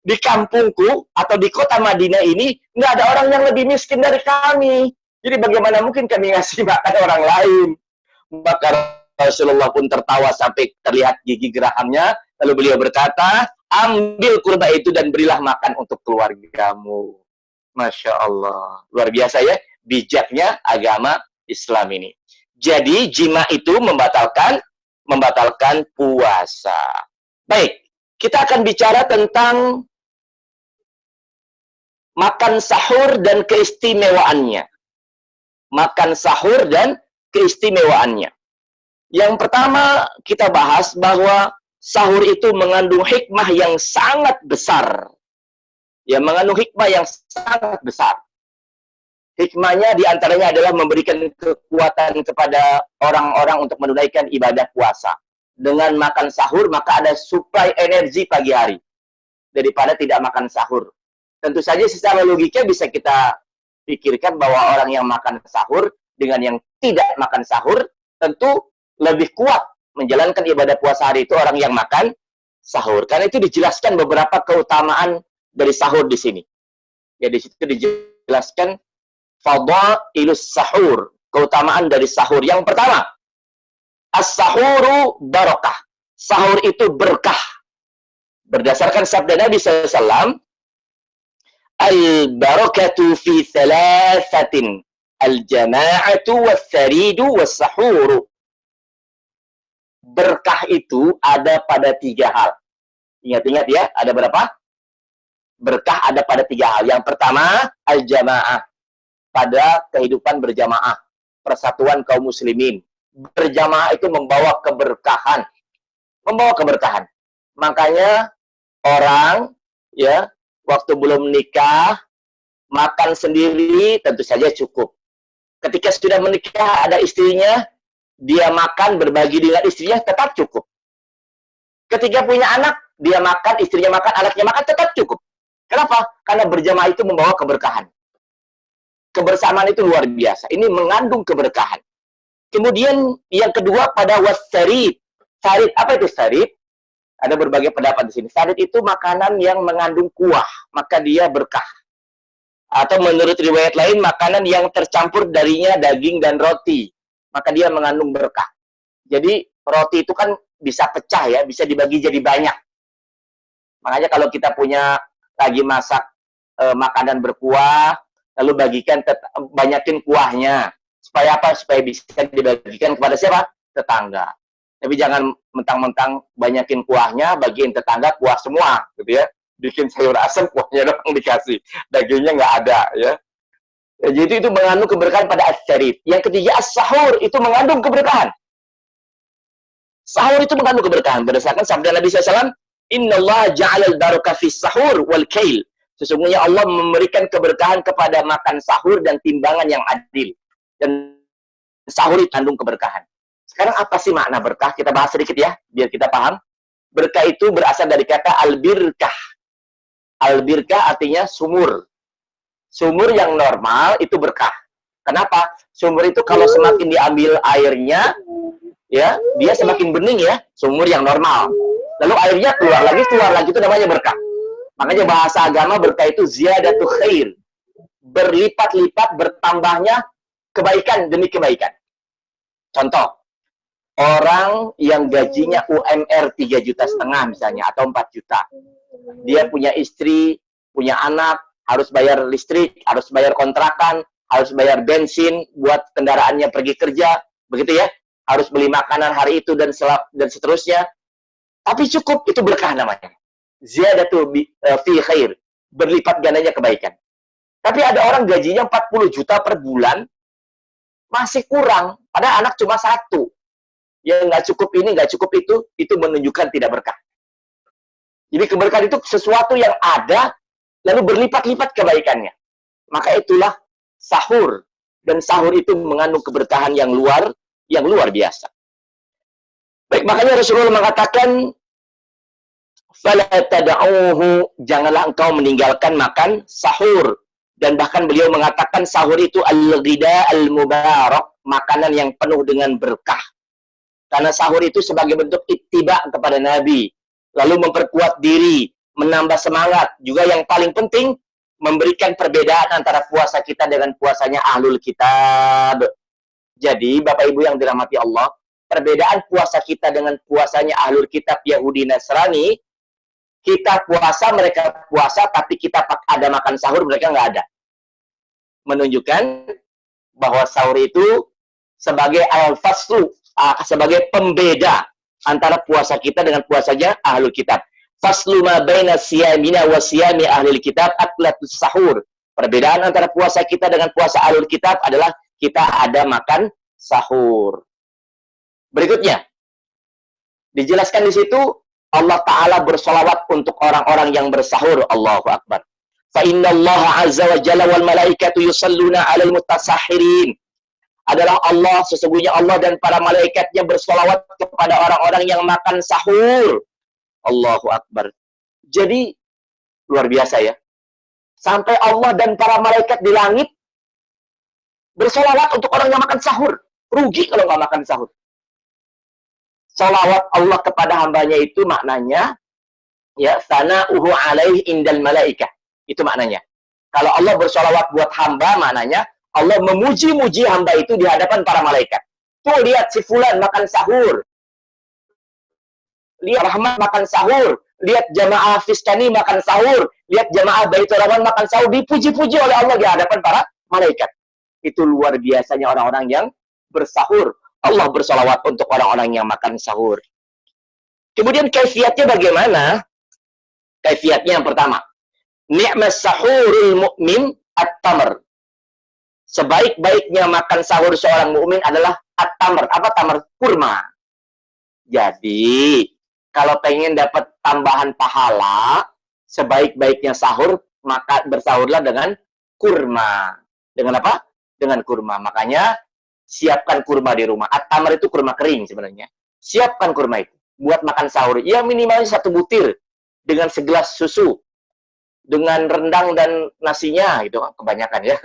di kampungku atau di kota Madinah ini nggak ada orang yang lebih miskin dari kami. Jadi bagaimana mungkin kami ngasih makan orang lain? Maka Rasulullah pun tertawa sampai terlihat gigi gerahamnya. Lalu beliau berkata, ambil kurma itu dan berilah makan untuk keluargamu. Masya Allah. Luar biasa ya, bijaknya agama Islam ini. Jadi jima itu membatalkan puasa. Baik, kita akan bicara tentang makan sahur dan keistimewaannya. Makan sahur dan keistimewaannya. Yang pertama kita bahas bahwa sahur itu mengandung hikmah yang sangat besar. Ya, mengandung hikmah yang sangat besar. Hikmahnya diantaranya adalah memberikan kekuatan kepada orang-orang untuk menunaikan ibadah puasa. Dengan makan sahur, maka ada suplai energi pagi hari. Daripada tidak makan sahur. Tentu saja secara logika bisa kita pikirkan bahwa orang yang makan sahur dengan yang tidak makan sahur, tentu lebih kuat menjalankan ibadah puasa hari itu orang yang makan sahur. Karena itu dijelaskan beberapa keutamaan dari sahur di sini. Ya, di situ dijelaskan fadailus sahur, keutamaan dari sahur. Yang pertama, as-sahuru barakah. Sahur itu berkah. Berdasarkan sabda Nabi SAW, al-barakatu fi thalathatin, al-jama'atu was-saridu was-sahuru. Berkah itu ada pada 3 hal. Ingat-ingat ya, ada berapa? Berkah ada pada 3 hal. Yang pertama, al-jama'ah. Pada kehidupan berjamaah, persatuan kaum muslimin. Berjamaah itu membawa keberkahan. Membawa keberkahan. Makanya orang ya waktu belum menikah makan sendiri tentu saja cukup. Ketika sudah menikah ada istrinya, dia makan berbagi dengan istrinya tetap cukup. Ketika punya anak, dia makan, istrinya makan, anaknya makan tetap cukup. Kenapa? Karena berjamaah itu membawa keberkahan. Kebersamaan itu luar biasa. Ini mengandung keberkahan. Kemudian yang kedua pada wassarid. Sarid, apa itu sarid? Ada berbagai pendapat di sini. Sarid itu makanan yang mengandung kuah, maka dia berkah. Atau menurut riwayat lain, makanan yang tercampur darinya daging dan roti, maka dia mengandung berkah. Jadi roti itu kan bisa pecah ya, bisa dibagi jadi banyak. Makanya kalau kita punya lagi masak makanan berkuah, lalu bagikan, banyakin kuahnya. Supaya apa? Supaya bisa dibagikan kepada siapa? Tetangga. Tapi jangan mentang-mentang banyakin kuahnya, bagiin tetangga kuah semua, gitu ya. Bikin sayur asam, kuahnya doang dikasih. Dagingnya nggak ada, ya. Jadi itu mengandung keberkahan pada as-sarid. Yang ketiga, as-sahur, itu mengandung keberkahan. Sahur itu mengandung keberkahan. Berdasarkan sabda Nabi SAW, Inna Allah ja'alal barakah fis sahur wal kail. Sesungguhnya Allah memberikan keberkahan kepada makan sahur dan timbangan yang adil. Dan sahur itu mengandung keberkahan. Sekarang apa sih makna berkah? Kita bahas sedikit ya, biar kita paham. Berkah itu berasal dari kata al-birkah. Al-birkah artinya sumur. Sumur yang normal itu berkah. Kenapa? Sumur itu kalau semakin diambil airnya, ya, dia semakin bening ya, sumur yang normal. Lalu airnya keluar lagi, itu namanya berkah. Makanya bahasa agama berkah itu ziyadatu khair. Berlipat-lipat, bertambahnya kebaikan demi kebaikan. Contoh, orang yang gajinya UMR 3,5 juta misalnya, atau 4 juta. Dia punya istri, punya anak, harus bayar listrik, harus bayar kontrakan, harus bayar bensin buat kendaraannya pergi kerja, begitu ya. Harus beli makanan hari itu dan seterusnya. Tapi cukup, itu berkah namanya. Ziyadatu fi khair, berlipat gandanya kebaikan. Tapi ada orang gajinya 40 juta per bulan, masih kurang, padahal anak cuma 1. Ya nggak cukup ini, nggak cukup itu menunjukkan tidak berkah. Jadi keberkahan itu sesuatu yang ada, lalu berlipat-lipat kebaikannya. Maka itulah sahur. Dan sahur itu mengandung keberkahan yang luar biasa. Baik, makanya Rasulullah mengatakan, fala tad'uhu, janganlah engkau meninggalkan makan sahur. Dan bahkan beliau mengatakan sahur itu al-ghida al-mubarak, makanan yang penuh dengan berkah. Karena sahur itu sebagai bentuk ittiba kepada Nabi, lalu memperkuat diri, menambah semangat. Juga yang paling penting, memberikan perbedaan antara puasa kita dengan puasanya ahlul kitab. Jadi, Bapak Ibu yang dirahmati Allah, perbedaan puasa kita dengan puasanya ahlul kitab Yahudi Nasrani, kita puasa, mereka puasa, tapi kita ada makan sahur, mereka nggak ada. Menunjukkan bahwa sahur itu sebagai al-faslu, sebagai pembeda antara puasa kita dengan puasanya ahlul kitab. Faslu ma baina siyamina wa siyami ahlul kitab aklatus sahur. Perbedaan antara puasa kita dengan puasa ahlul kitab adalah kita ada makan sahur. Berikutnya, dijelaskan di situ Allah Ta'ala bersolawat untuk orang-orang yang bersahur. Allahu Akbar. Fa inna Allah azza wa jalla wal malaikatu yusalluna 'alal mutasahhirin. Adalah Allah, sesungguhnya Allah dan para malaikatnya bersolawat kepada orang-orang yang makan sahur. Allahu Akbar. Jadi, luar biasa ya. Sampai Allah dan para malaikat di langit bersolawat untuk orang yang makan sahur. Rugi kalau nggak makan sahur. Solawat Allah kepada hambanya itu maknanya, ya, sana'uhu alaih indal malaikah. Itu maknanya. Kalau Allah bersolawat buat hamba, maknanya Allah memuji-muji hamba itu di hadapan para malaikat. Tuh lihat si fulan makan sahur. Lihat Rahmat makan sahur. Lihat jamaah Fiskani makan sahur. Lihat jamaah Baitur Rahman makan sahur. Dipuji-puji oleh Allah di hadapan para malaikat. Itu luar biasanya orang-orang yang bersahur. Allah bersolawat untuk orang-orang yang makan sahur. Kemudian kaifiatnya bagaimana? Kaifiatnya yang pertama. Ni'mas sahurul mu'min at-tamr. Sebaik-baiknya makan sahur seorang mukmin adalah at-tamr. Apa tamr? Kurma. Jadi, kalau pengen dapat tambahan pahala, sebaik-baiknya sahur, maka bersahurlah dengan kurma. Dengan apa? Dengan kurma. Makanya, siapkan kurma di rumah. At-tamr itu kurma kering sebenarnya. Siapkan kurma itu. Buat makan sahur. Ya minimalnya 1 butir. Dengan segelas susu. Dengan rendang dan nasinya. Gitu kan, kebanyakan ya.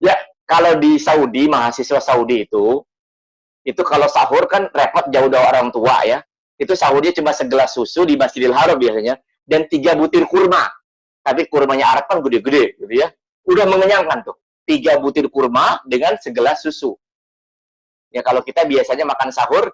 Ya, kalau di Saudi, mahasiswa Saudi itu kalau sahur kan repot jauh dari orang tua ya. Itu sahurnya cuma segelas susu di Masjidil Haram biasanya. Dan 3 butir kurma. Tapi kurmanya Arab kan gede-gede gitu ya. Udah mengenyangkan tuh. 3 butir kurma dengan segelas susu. Ya kalau kita biasanya makan sahur,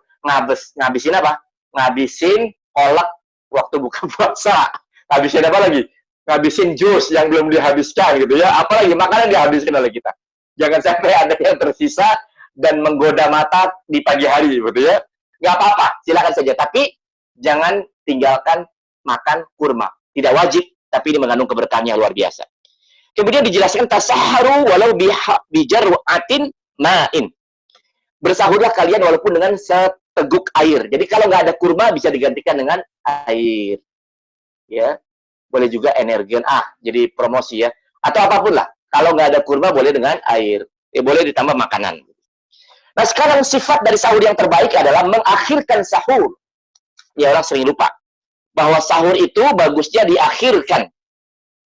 ngabisin apa? Ngabisin kolak waktu buka puasa. Ngabisin apa lagi? Ngabisin jus yang belum dihabiskan gitu ya. Apalagi makanan dihabiskan oleh kita. Jangan sampai ada yang tersisa dan menggoda mata di pagi hari gitu ya. Nggak apa-apa, silakan saja. Tapi jangan tinggalkan makan kurma. Tidak wajib, tapi ini mengandung keberkahan yang luar biasa. Kemudian dijelaskan tasaharu walau bijarwatin ma'in. Bersahurlah kalian walaupun dengan seteguk air. Jadi kalau nggak ada kurma bisa digantikan dengan air. Ya, boleh juga energin. Jadi promosi ya. Atau apapun lah. Kalau nggak ada kurma boleh dengan air. Boleh ditambah makanan. Nah sekarang sifat dari sahur yang terbaik adalah mengakhirkan sahur. Ya orang sering lupa. Bahwa sahur itu bagusnya diakhirkan.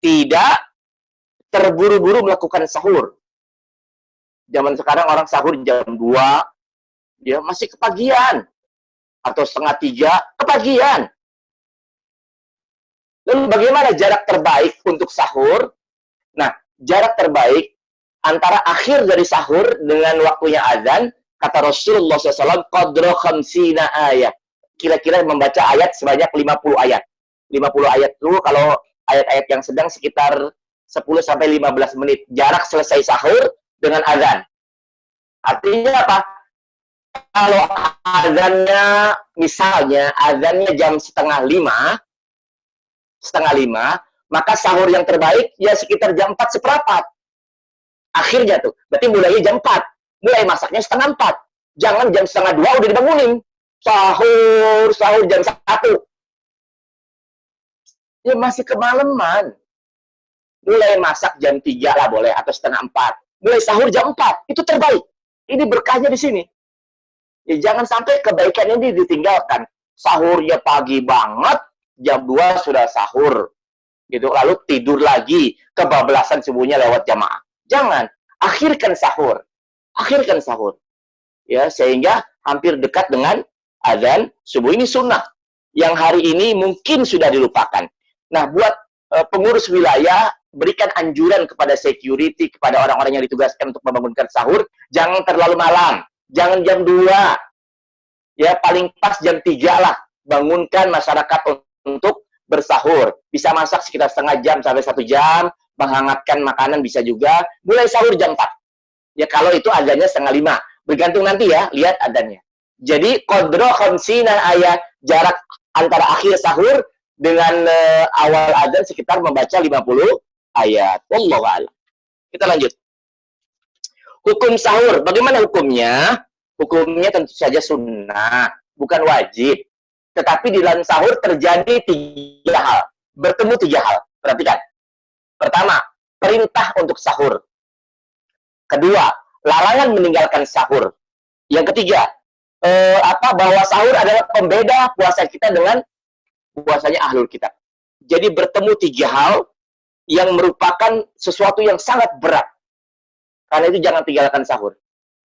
Tidak terburu-buru melakukan sahur. Zaman sekarang orang sahur jam 2. Dia masih kepagian. Atau 2:30 kepagian. Lalu bagaimana jarak terbaik untuk sahur? Nah, jarak terbaik antara akhir dari sahur dengan waktunya azan, kata Rasulullah SAW, qadra khamsina ayat. Kira-kira membaca ayat sebanyak 50 ayat. 50 ayat itu kalau ayat-ayat yang sedang sekitar 10-15 menit. Jarak selesai sahur dengan azan. Artinya apa? Kalau azannya, misalnya azannya jam 4:30, maka sahur yang terbaik ya sekitar jam 4:15. Akhirnya tuh, berarti mulainya jam 4. Mulai masaknya 3:30. Jangan jam 1:30 udah dibangunin. Sahur jam 1. Ya masih kemalaman. Mulai masak jam 3 lah boleh, atau 3:30. Mulai sahur jam 4. Itu terbaik. Ini berkahnya di sini. Ya, jangan sampai kebaikan ini ditinggalkan. Sahurnya pagi banget, jam 2 sudah sahur. gitu, lalu tidur lagi, kebablasan subuhnya lewat jamaah. Jangan, akhirkan sahur. Akhirkan sahur. Ya, sehingga hampir dekat dengan azan subuh. Ini sunnah yang hari ini mungkin sudah dilupakan. Nah, buat pengurus wilayah, berikan anjuran kepada security, kepada orang-orang yang ditugaskan untuk membangunkan sahur, jangan terlalu malam. Jangan jam 2. Ya, paling pas jam 3 lah. Bangunkan masyarakat untuk bersahur. Bisa masak sekitar setengah jam sampai 1 jam, menghangatkan makanan bisa juga. Mulai sahur jam 4. Ya, kalau itu azannya setengah 5. Bergantung nanti ya, lihat adanya. Jadi, qadra khamsina ayat, jarak antara akhir sahur dengan awal adzan sekitar membaca 50 ayat. Wallahu a'lam. Kita lanjut. Hukum sahur, bagaimana hukumnya? Hukumnya tentu saja sunnah, bukan wajib. Tetapi di dalam sahur terjadi 3 hal. Bertemu 3 hal. Perhatikan. Pertama, perintah untuk sahur. Kedua, larangan meninggalkan sahur. Yang ketiga, bahwa sahur adalah pembeda puasa kita dengan puasanya ahlul kitab. Jadi bertemu 3 hal yang merupakan sesuatu yang sangat berat. Karena itu jangan tinggalkan sahur.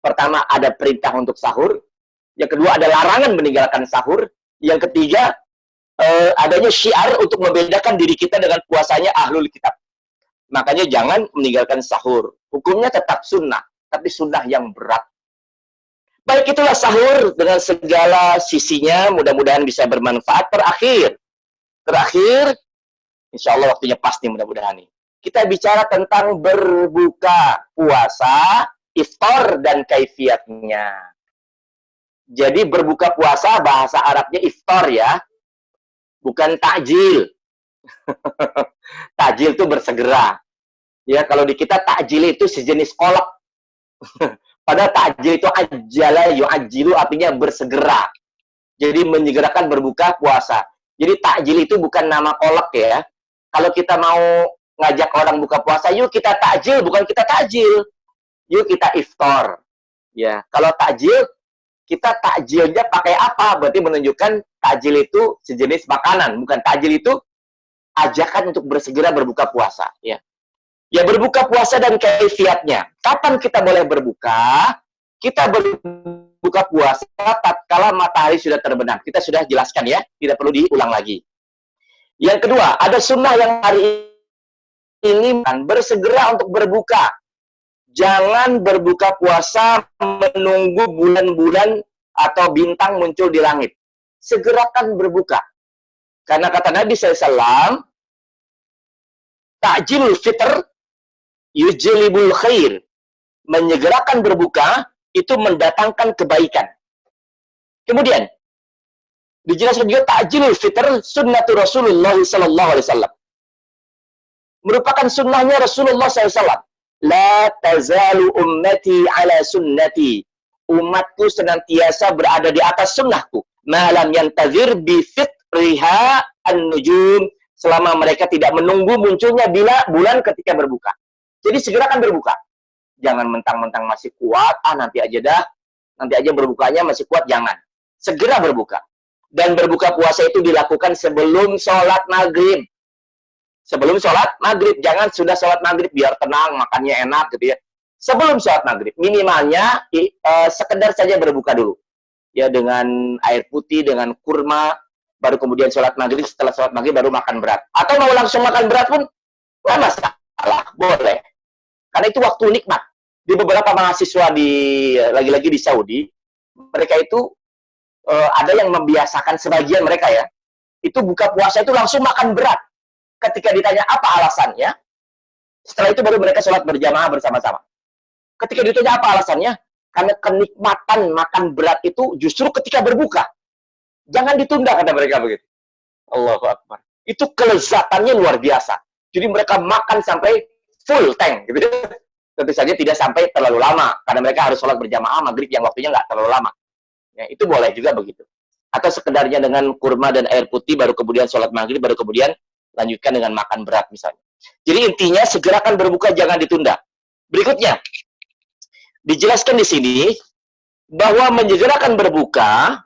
Pertama, ada perintah untuk sahur. Yang kedua, ada larangan meninggalkan sahur. Yang ketiga, adanya syiar untuk membedakan diri kita dengan puasanya ahlul kitab. Makanya jangan meninggalkan sahur. Hukumnya tetap sunnah, tapi sunnah yang berat. Baik, itulah sahur dengan segala sisinya. Mudah-mudahan bisa bermanfaat. Terakhir, insya Allah waktunya pas nih mudah-mudahan nih. Kita bicara tentang berbuka puasa, iftar dan kaifiatnya. Jadi berbuka puasa bahasa Arabnya iftar ya, bukan takjil. Takjil itu bersegera. Ya, kalau di kita takjil itu sejenis kolak. Padahal takjil itu ajala yu'ajjilu, artinya bersegera. Jadi menyegerakan berbuka puasa. Jadi takjil itu bukan nama kolak ya. Kalau kita mau ngajak orang buka puasa, yuk kita takjil, bukan kita takjil. Yuk kita iftar. Ya, kalau takjil, kita takjilnya pakai apa? Berarti menunjukkan takjil itu sejenis makanan, bukan takjil itu ajakan untuk bersegera berbuka puasa. Ya, ya berbuka puasa dan kaifiatnya. Kapan kita boleh berbuka? Kita berbuka puasa tatkala matahari sudah terbenam. Kita sudah jelaskan ya, tidak perlu diulang lagi. Yang kedua, ada sunnah yang hari ini bersegera untuk berbuka. Jangan berbuka puasa menunggu bulan-bulan atau bintang muncul di langit. Segerakan berbuka. Karena kata Nabi SAW, ta'jilul fitr yujlibul khair. Menyegerakan berbuka itu mendatangkan kebaikan. Kemudian dijelaskan juga ta'jilul fitr sunnatu Rasulullah SAW. Merupakan sunnahnya Rasulullah SAW. La tazalu ummati ala sunnati. Umatku senantiasa berada di atas sunnahku. Malam yantazir bi fitriha an-nujum. Selama mereka tidak menunggu munculnya bulan ketika berbuka. Jadi segerakan berbuka. Jangan mentang-mentang masih kuat. Nanti aja dah. Nanti aja berbukanya masih kuat. Jangan. Segera berbuka. Dan berbuka puasa itu dilakukan sebelum sholat maghrib. Sebelum sholat maghrib, jangan sudah sholat maghrib biar tenang, makannya enak gitu ya. Sebelum sholat maghrib, minimalnya sekedar saja berbuka dulu. Ya, dengan air putih, dengan kurma, baru kemudian sholat maghrib, setelah sholat maghrib baru makan berat. Atau mau langsung makan berat pun, nggak masalah, boleh. Karena itu waktu nikmat. Di beberapa mahasiswa lagi-lagi di Saudi, mereka itu ada yang membiasakan sebagian mereka ya, itu buka puasa itu langsung makan berat. Ketika ditanya apa alasannya, setelah itu baru mereka sholat berjamaah bersama-sama. Ketika ditanya apa alasannya, karena kenikmatan makan berat itu justru ketika berbuka. Jangan ditunda, kata mereka begitu. Allahu Akbar. Itu kelezatannya luar biasa. Jadi mereka makan sampai full tank. Gitu. Tentu saja tidak sampai terlalu lama, karena mereka harus sholat berjamaah maghrib yang waktunya nggak terlalu lama. Ya, itu boleh juga begitu. Atau sekedarnya dengan kurma dan air putih, baru kemudian sholat maghrib, baru kemudian lanjutkan dengan makan berat misalnya. Jadi intinya segerakan berbuka, jangan ditunda. Berikutnya, dijelaskan di sini bahwa menyegerakan berbuka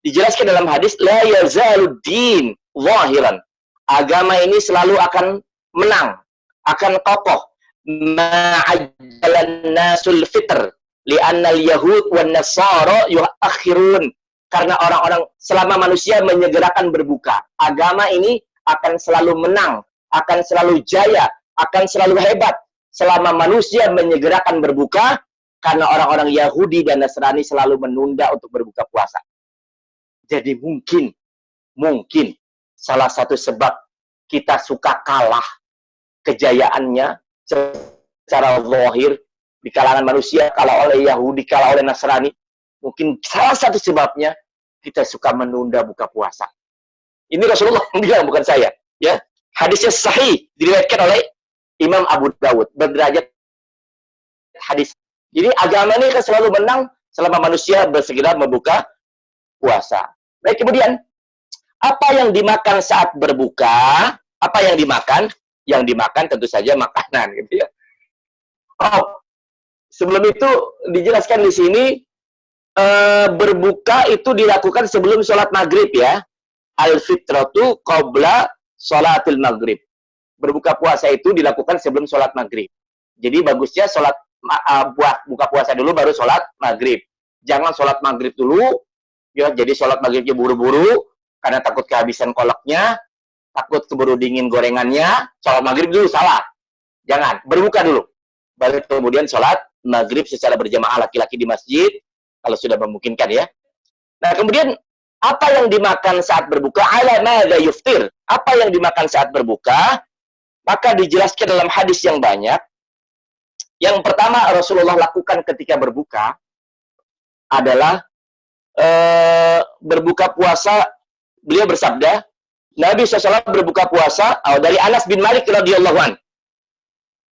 dijelaskan dalam hadis la yazaluddin zahiran. Agama ini selalu akan menang, akan kokoh. Ma'ajjalan nasul fitr li'annal yahud wan nasara yuakhirun. Karena orang-orang selama manusia menyegerakan berbuka, agama ini akan selalu menang, akan selalu jaya, akan selalu hebat selama manusia menyegerakan berbuka, karena orang-orang Yahudi dan Nasrani selalu menunda untuk berbuka puasa. Jadi mungkin salah satu sebab kita suka kalah kejayaannya secara zahir di kalangan manusia, kalah oleh Yahudi, kalah oleh Nasrani. Mungkin salah satu sebabnya kita suka menunda buka puasa. Ini Rasulullah bilang, bukan saya. Ya, hadisnya sahih, diriwayatkan oleh Imam Abu Dawud, berderajat hadis. Jadi agama ini akan selalu menang selama manusia bersegera membuka puasa. Baik, kemudian apa yang dimakan saat berbuka? Apa yang dimakan? Yang dimakan tentu saja makanan, gitu ya. Oh, sebelum itu dijelaskan di sini, berbuka itu dilakukan sebelum sholat maghrib ya. Al-fitratu qabla sholatil maghrib. Berbuka puasa itu dilakukan sebelum sholat maghrib. Jadi bagusnya sholat buka puasa dulu baru sholat maghrib. Jangan sholat maghrib dulu, ya, jadi sholat maghribnya buru-buru karena takut kehabisan kolaknya, takut keburu dingin gorengannya. Sholat maghrib dulu salah. Jangan, berbuka dulu. Baru kemudian sholat maghrib secara berjamaah laki-laki di masjid kalau sudah memungkinkan ya. Nah, kemudian apa yang dimakan saat berbuka? Ala madza yuftir. Apa yang dimakan saat berbuka? Maka dijelaskan dalam hadis yang banyak. Yang pertama Rasulullah lakukan ketika berbuka adalah berbuka puasa. Beliau bersabda, Nabi SAW berbuka puasa dari Anas bin Malik radhiyallahu anhu,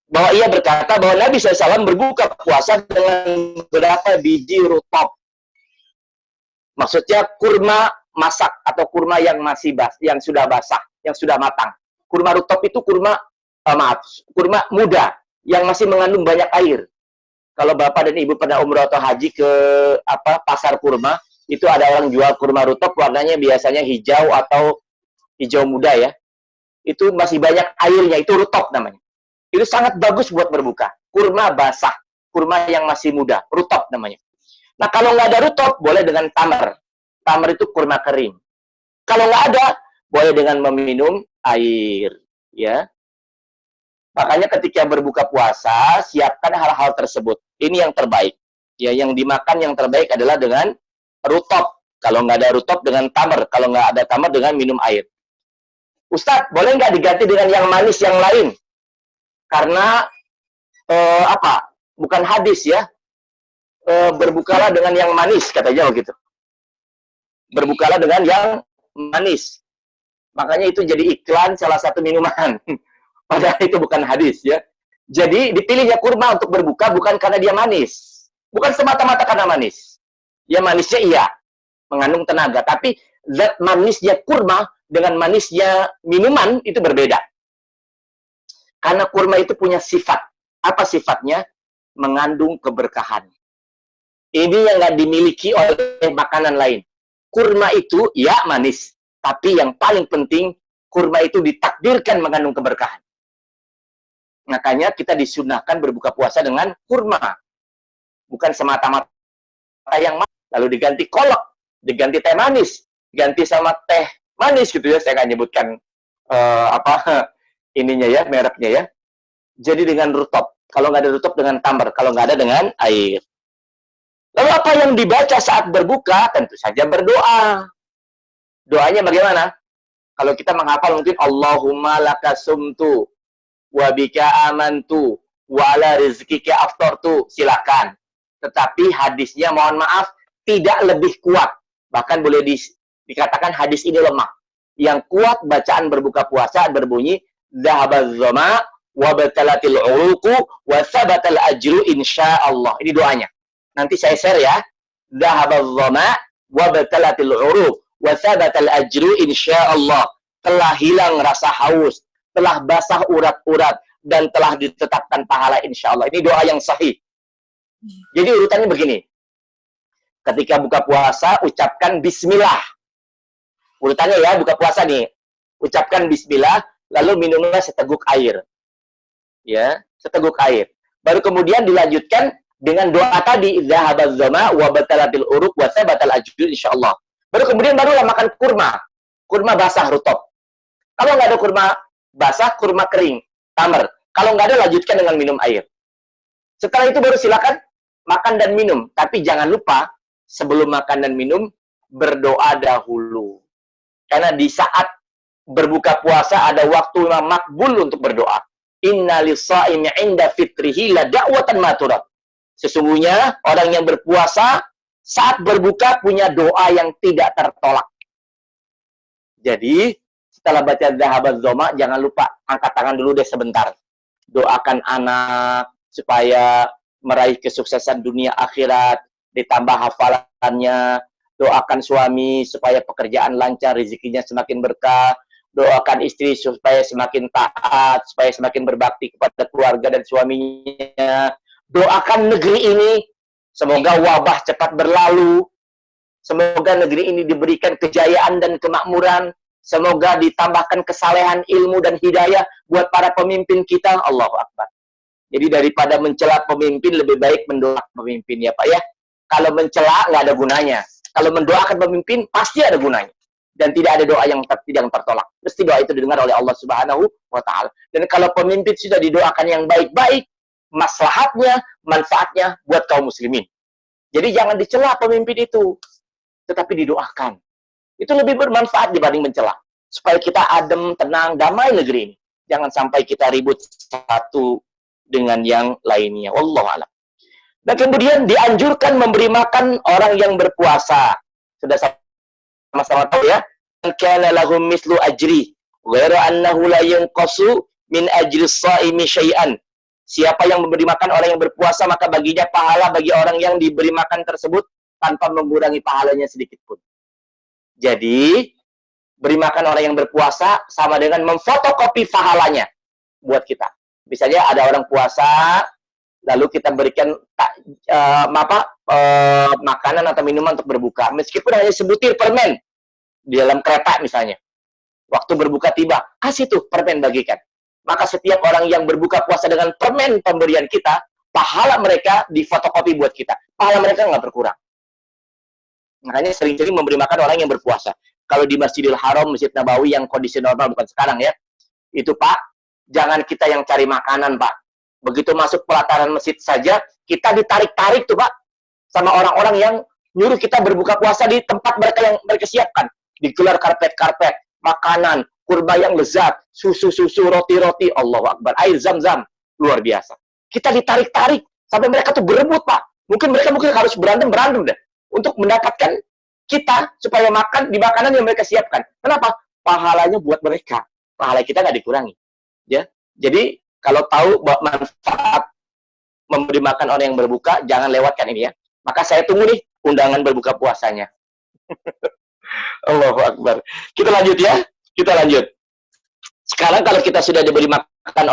bahwa ia berkata bahwa Nabi SAW berbuka puasa dengan berapa biji rutab. Maksudnya kurma masak atau kurma yang masih yang sudah basah, yang sudah matang. Kurma rutab itu kurma muda yang masih mengandung banyak air. Kalau Bapak dan Ibu pernah umrah atau haji ke pasar kurma, itu ada orang jual kurma rutab, warnanya biasanya hijau atau hijau muda ya. Itu masih banyak airnya, itu rutab namanya. Itu sangat bagus buat berbuka. Kurma basah, kurma yang masih muda, rutab namanya. Nah, kalau nggak ada rutab, boleh dengan tamar. Tamar itu kurma kering. Kalau nggak ada, boleh dengan meminum air. Ya. Makanya ketika berbuka puasa, siapkan hal-hal tersebut. Ini yang terbaik. Ya, yang dimakan yang terbaik adalah dengan rutab. Kalau nggak ada rutab, dengan tamar. Kalau nggak ada tamar, dengan minum air. Ustadz, boleh nggak diganti dengan yang manis yang lain? Karena bukan hadis ya. Berbukalah dengan yang manis, katanya begitu. Berbukalah dengan yang manis. Makanya itu jadi iklan salah satu minuman. Padahal itu bukan hadis ya. Jadi dipilihnya kurma untuk berbuka bukan karena dia manis. Bukan semata-mata karena manis. Ya manisnya iya, mengandung tenaga. Tapi zat manisnya kurma dengan manisnya minuman itu berbeda. Karena kurma itu punya sifat. Apa sifatnya? Mengandung keberkahan. Ini yang nggak dimiliki oleh makanan lain. Kurma itu ya manis. Tapi yang paling penting, kurma itu ditakdirkan mengandung keberkahan. Makanya kita disunahkan berbuka puasa dengan kurma. Bukan semata-mata yang manis. Lalu diganti kolak, diganti teh manis, diganti sama teh manis gitu ya. Saya nggak nyebutkan ininya ya, mereknya ya. Jadi dengan rutab. Kalau nggak ada rutab dengan tamar. Kalau nggak ada dengan air. Lalu apa yang dibaca saat berbuka? Tentu saja berdoa. Doanya bagaimana? Kalau kita menghafal mungkin Allahumma laka sumtu wa bika amantu wa ala rizkika aftartu, silakan. Tetapi hadisnya mohon maaf tidak lebih kuat. Bahkan boleh dikatakan hadis ini lemah. Yang kuat bacaan berbuka puasa berbunyi dhahabaz zama wa batalatil uruqu wa thabatal ajru insyaallah. Ini doanya. Nanti saya share ya. Dhahabaz zama wa batalatil uruq wa thabatal ajru insyaallah. Telah hilang rasa haus, telah basah urat-urat, dan telah ditetapkan pahala insyaallah. Ini doa yang sahih. Jadi urutannya begini. Ketika buka puasa, ucapkan bismillah. Urutannya ya, buka puasa nih. ucapkan bismillah, lalu minumlah seteguk air. Ya, seteguk air. Baru kemudian dilanjutkan dengan doa tadi, zahabaz zama wa batalatil uruq wa sabatal ajru insyaallah. Baru kemudian barulah makan kurma. Kurma basah rutop. Kalau nggak ada kurma basah, kurma kering, tamar. Kalau nggak ada, lanjutkan dengan minum air. Setelah itu baru silakan makan dan minum. Tapi jangan lupa, sebelum makan dan minum, berdoa dahulu. Karena di saat berbuka puasa ada waktu yang makbul untuk berdoa. Inna lis-shaimi 'inda fitrihi la da'watan maturat. Sesungguhnya orang yang berpuasa saat berbuka punya doa yang tidak tertolak. Jadi, setelah baca zahabaz zoma, jangan lupa angkat tangan dulu deh sebentar. Doakan anak supaya meraih kesuksesan dunia akhirat, ditambah hafalannya. Doakan suami supaya pekerjaan lancar, rezekinya semakin berkah. Doakan istri supaya semakin taat, supaya semakin berbakti kepada keluarga dan suaminya. Doakan negeri ini, semoga wabah cepat berlalu. Semoga negeri ini diberikan kejayaan dan kemakmuran. Semoga ditambahkan kesalehan, ilmu, dan hidayah buat para pemimpin kita. Allahu Akbar. Jadi daripada mencela pemimpin, lebih baik mendoakan pemimpin ya Pak ya. Kalau mencela, nggak ada gunanya. Kalau mendoakan pemimpin, pasti ada gunanya. Dan tidak ada doa yang tidak tertolak. Mesti doa itu didengar oleh Allah Subhanahu wa Ta'ala. Dan kalau pemimpin sudah didoakan yang baik-baik, maslahatnya, manfaatnya buat kaum muslimin. Jadi jangan dicela pemimpin itu, tetapi didoakan. Itu lebih bermanfaat dibanding mencela. Supaya kita adem, tenang, damai negeri ini. Jangan sampai kita ribut satu dengan yang lainnya. Wallahu a'lam. Dan kemudian dianjurkan memberi makan orang yang berpuasa. Sudah sama-sama tahu ya. Kana lahum mislu ajri, ghairu annahu la yanqasu min ajri shaimi syai'an. Siapa yang memberi makan orang yang berpuasa, maka baginya pahala bagi orang yang diberi makan tersebut tanpa mengurangi pahalanya sedikit pun. Jadi, beri makan orang yang berpuasa sama dengan memfotokopi pahalanya buat kita. Misalnya ada orang puasa, lalu kita berikan makanan atau minuman untuk berbuka. Meskipun hanya sebutir permen di dalam kereta misalnya. Waktu berbuka tiba, kasih tuh permen bagikan. Maka setiap orang yang berbuka puasa dengan permen pemberian kita, pahala mereka difotokopi buat kita. Pahala mereka nggak berkurang. Makanya sering-sering memberi makan orang yang berpuasa. Kalau di Masjidil Haram, Masjid Nabawi yang kondisi normal bukan sekarang ya, itu Pak, jangan kita yang cari makanan Pak. Begitu masuk pelataran masjid saja, kita ditarik-tarik tuh Pak, sama orang-orang yang nyuruh kita berbuka puasa di tempat mereka yang mereka siapkan. Digelar karpet-karpet, makanan, kurma yang lezat, susu-susu, roti-roti, Allahu Akbar, air zam-zam, luar biasa. Kita ditarik-tarik, sampai mereka tuh berebut Pak. Mungkin mereka harus berantem deh, untuk mendapatkan kita, supaya makan di makanan yang mereka siapkan. Kenapa? Pahalanya buat mereka. Pahala kita nggak dikurangi. Ya, jadi kalau tahu bahwa manfaat memberi makan orang yang berbuka, jangan lewatkan ini ya. Maka saya tunggu nih undangan berbuka puasanya. Allahu Akbar. Kita lanjut ya. Kita lanjut. Sekarang kalau kita sudah diberi makan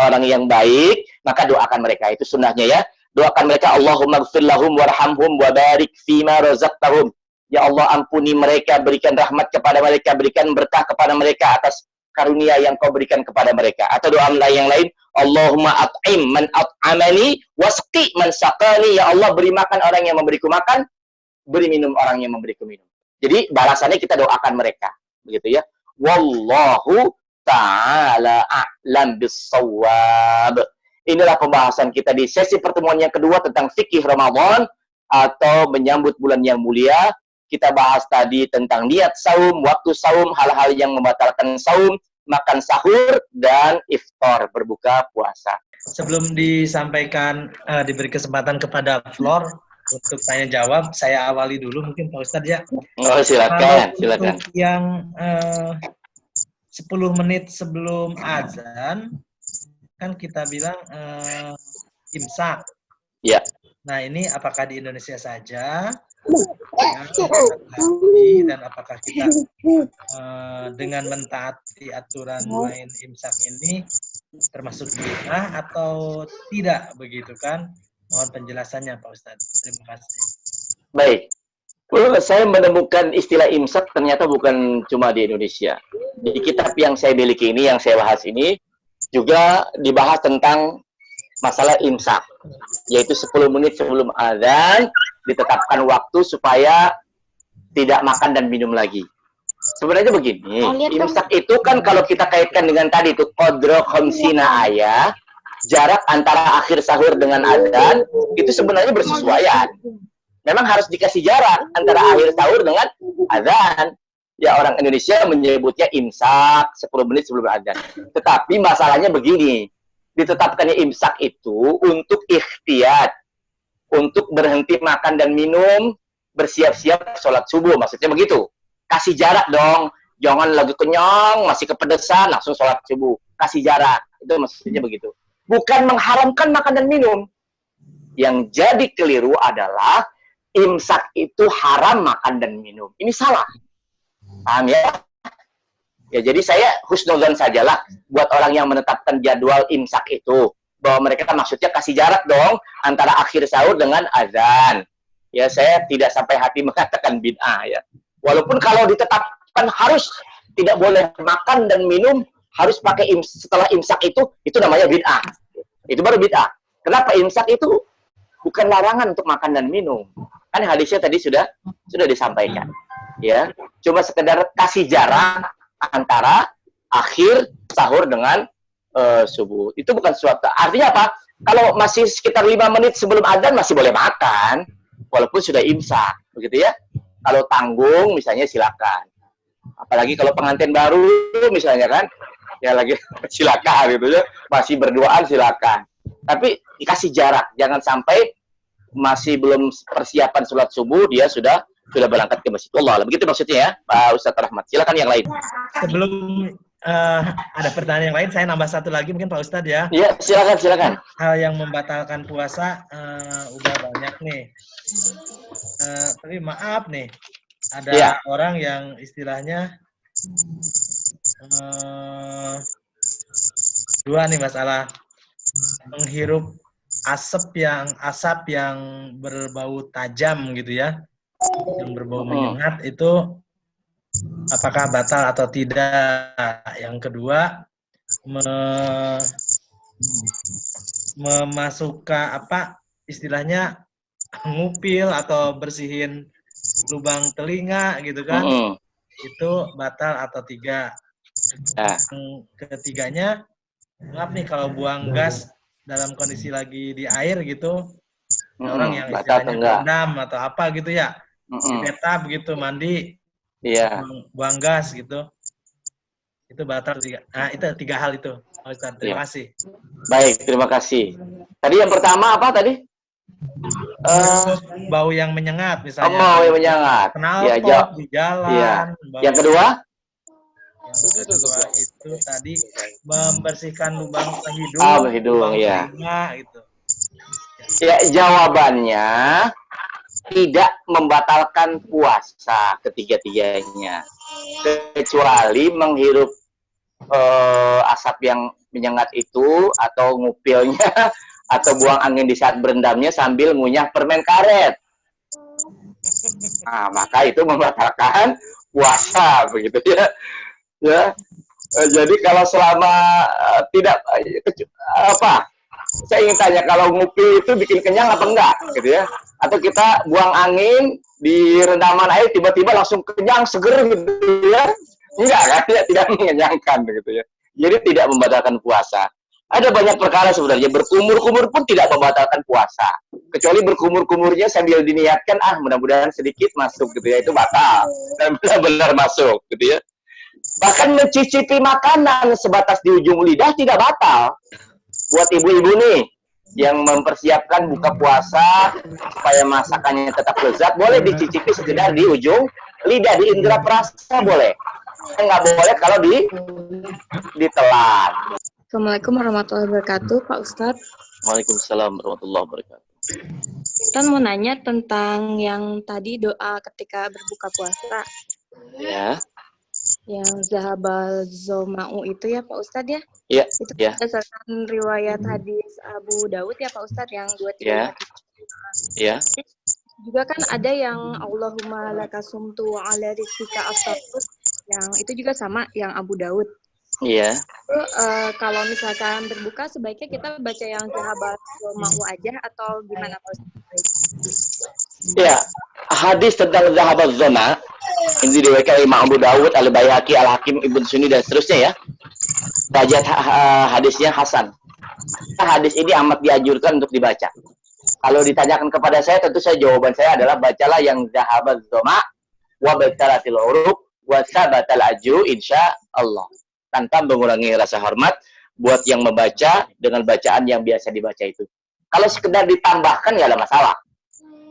orang yang baik, maka doakan mereka. Itu sunnahnya ya. Doakan mereka, Allahumma gfir lahum warhamhum wa barik fima razaqtahum. Ya Allah, ampuni mereka, berikan rahmat kepada mereka, berikan berkah kepada mereka atas karunia yang kau berikan kepada mereka. Atau doa yang lain, Allahumma at'im man at'amani wasqi man saqani. Ya Allah, beri makan orang yang memberiku makan, beri minum orang yang memberiku minum. Jadi balasannya kita doakan mereka, begitu ya. Wallahu ta'ala a'lam bis-shawab. Inilah pembahasan kita di sesi pertemuan yang kedua tentang fikih Ramadan atau menyambut bulan yang mulia. Kita bahas tadi tentang niat saum, waktu saum, hal-hal yang membatalkan saum, makan sahur, dan iftar, berbuka puasa. Sebelum disampaikan, diberi kesempatan kepada Flor untuk tanya jawab, saya awali dulu mungkin Pak Ustadz ya. Oh, silakan, silakan. Yang 10 menit sebelum azan, kan kita bilang imsak. Ya. Nah, ini apakah di Indonesia saja? Dan apakah kita dengan mentaati aturan main imsak ini termasuk bid'ah atau tidak, begitu kan? Mohon penjelasannya Pak Ustadz. Terima kasih. Baik. Saya menemukan istilah imsak ternyata bukan cuma di Indonesia. Di kitab yang saya miliki ini, yang saya bahas ini, juga dibahas tentang masalah imsak, yaitu 10 menit sebelum azan ditetapkan waktu supaya tidak makan dan minum lagi. Sebenarnya begini, imsak itu kan kalau kita kaitkan dengan tadi itu qadra khamsina ayah, jarak antara akhir sahur dengan azan itu sebenarnya bersesuaian. Memang harus dikasih jarak antara akhir sahur dengan azan. Ya, orang Indonesia menyebutnya imsak 10 menit sebelum azan. Tetapi masalahnya begini, ditetapkannya imsak itu untuk ikhtiyat, untuk berhenti makan dan minum, bersiap-siap sholat subuh, maksudnya begitu. Kasih jarak dong, jangan lagi kenyang, masih kepedesan, langsung sholat subuh. Kasih jarak, itu maksudnya begitu. Bukan mengharamkan makan dan minum. Yang jadi keliru adalah imsak itu haram makan dan minum. Ini salah. Paham ya? Ya, jadi saya husnuzan sajalah buat orang yang menetapkan jadwal imsak itu. Bahwa mereka maksudnya kasih jarak dong antara akhir sahur dengan azan. Ya, saya tidak sampai hati mengatakan bid'ah ya. Walaupun kalau ditetapkan harus tidak boleh makan dan minum, harus pakai setelah imsak itu namanya bid'ah. Itu baru bid'ah. Kenapa? Imsak itu bukan larangan untuk makan dan minum. Kan hadisnya tadi sudah disampaikan. Ya, cuma sekedar kasih jarak antara akhir sahur dengan subuh. Itu bukan suatu. Artinya apa? Kalau masih sekitar 5 menit sebelum azan masih boleh makan, walaupun sudah imsak, begitu ya. Kalau tanggung misalnya silakan. Apalagi kalau pengantin baru misalnya kan, ya lagi silakan gitu ya. Masih berduaan silakan. Tapi dikasih jarak, jangan sampai masih belum persiapan sholat subuh dia sudah berangkat ke masjid. Allah, begitu maksudnya ya, Pak Ustadz Rahmat. Silakan yang lain. Sebelum ada pertanyaan yang lain, saya nambah satu lagi mungkin Pak Ustadz ya. Iya, silakan. Hal yang membatalkan puasa udah banyak nih. Tapi maaf nih, ada orang yang istilahnya dua nih masalah menghirup asap yang berbau tajam gitu ya, yang berbau menyengat itu apakah batal atau tidak. Yang kedua, memasukkan apa istilahnya ngupil atau bersihin lubang telinga gitu kan, itu batal atau tidak. Yang ketiganya, maaf nih kalau buang gas dalam kondisi lagi di air gitu, orang yang istilahnya rendam atau apa gitu ya, di bathtub gitu mandi, buang gas gitu, itu batal juga. Nah itu 3 hal itu. Ustaz, terima kasih. Baik, terima kasih. Tadi yang pertama apa tadi? Bau yang menyengat misalnya. Bau yang menyengat. Knalpot di jalan. Yang kedua? Yang kedua itu tadi membersihkan lubang hidung, hidung ya. Gitu. Ya, jawabannya tidak membatalkan puasa ketiga-tiganya, kecuali menghirup asap yang menyengat itu atau ngupilnya atau buang angin di saat berendamnya sambil ngunyah permen karet. Nah, maka itu membatalkan puasa begitu ya. Ya. Jadi kalau selama tidak apa? Saya ingin tanya, kalau ngupil itu bikin kenyang apa enggak gitu ya? Atau kita buang angin di rendaman air tiba-tiba langsung kenyang seger gitu ya? Enggak kan? Tidak mengenyangkan begitu ya. Jadi tidak membatalkan puasa. Ada banyak perkara sebenarnya, berkumur-kumur pun tidak membatalkan puasa. Kecuali berkumur-kumurnya sambil diniatkan, mudah-mudahan sedikit masuk gitu ya, itu batal. Dan benar-benar masuk gitu ya. Bahkan mencicipi makanan sebatas di ujung lidah tidak batal. Buat ibu-ibu nih, yang mempersiapkan buka puasa, supaya masakannya tetap lezat, boleh dicicipi sekedar di ujung lidah, di indera perasa boleh. Nggak boleh kalau ditelan. Assalamualaikum warahmatullahi wabarakatuh, Pak Ustadz. Waalaikumsalam warahmatullahi wabarakatuh. Ustadz mau nanya tentang yang tadi doa ketika berbuka puasa. Ya. Yang zahabal zoma'u itu ya Pak Ustadz ya? Iya. Itu berdasarkan riwayat hadis Abu Dawud ya Pak Ustadz yang 23. Iya. Juga kan ada yang Allahumma lakasumtu ala rizqika aftartu. Yang itu juga sama yang Abu Daud. Iya. Itu, kalau misalkan berbuka sebaiknya kita baca yang Zahabat Ma'u aja atau gimana Pak Ustaz? Ya, hadis tentang Zahabat Zona ini diriwayatkan Imam Abu Dawud, Al-Baihaqi, Al-Hakim, Ibnu Sunni dan seterusnya ya. Derajat hadisnya hasan. Hadis ini amat dianjurkan untuk dibaca. Kalau ditanyakan kepada saya, tentu jawaban saya adalah bacalah yang Zahabat Zoma wa batalatil uruq wa sabatal ajru insya Allah. Tanpa mengurangi rasa hormat buat yang membaca dengan bacaan yang biasa dibaca itu. Kalau sekedar ditambahkan nggak ada masalah.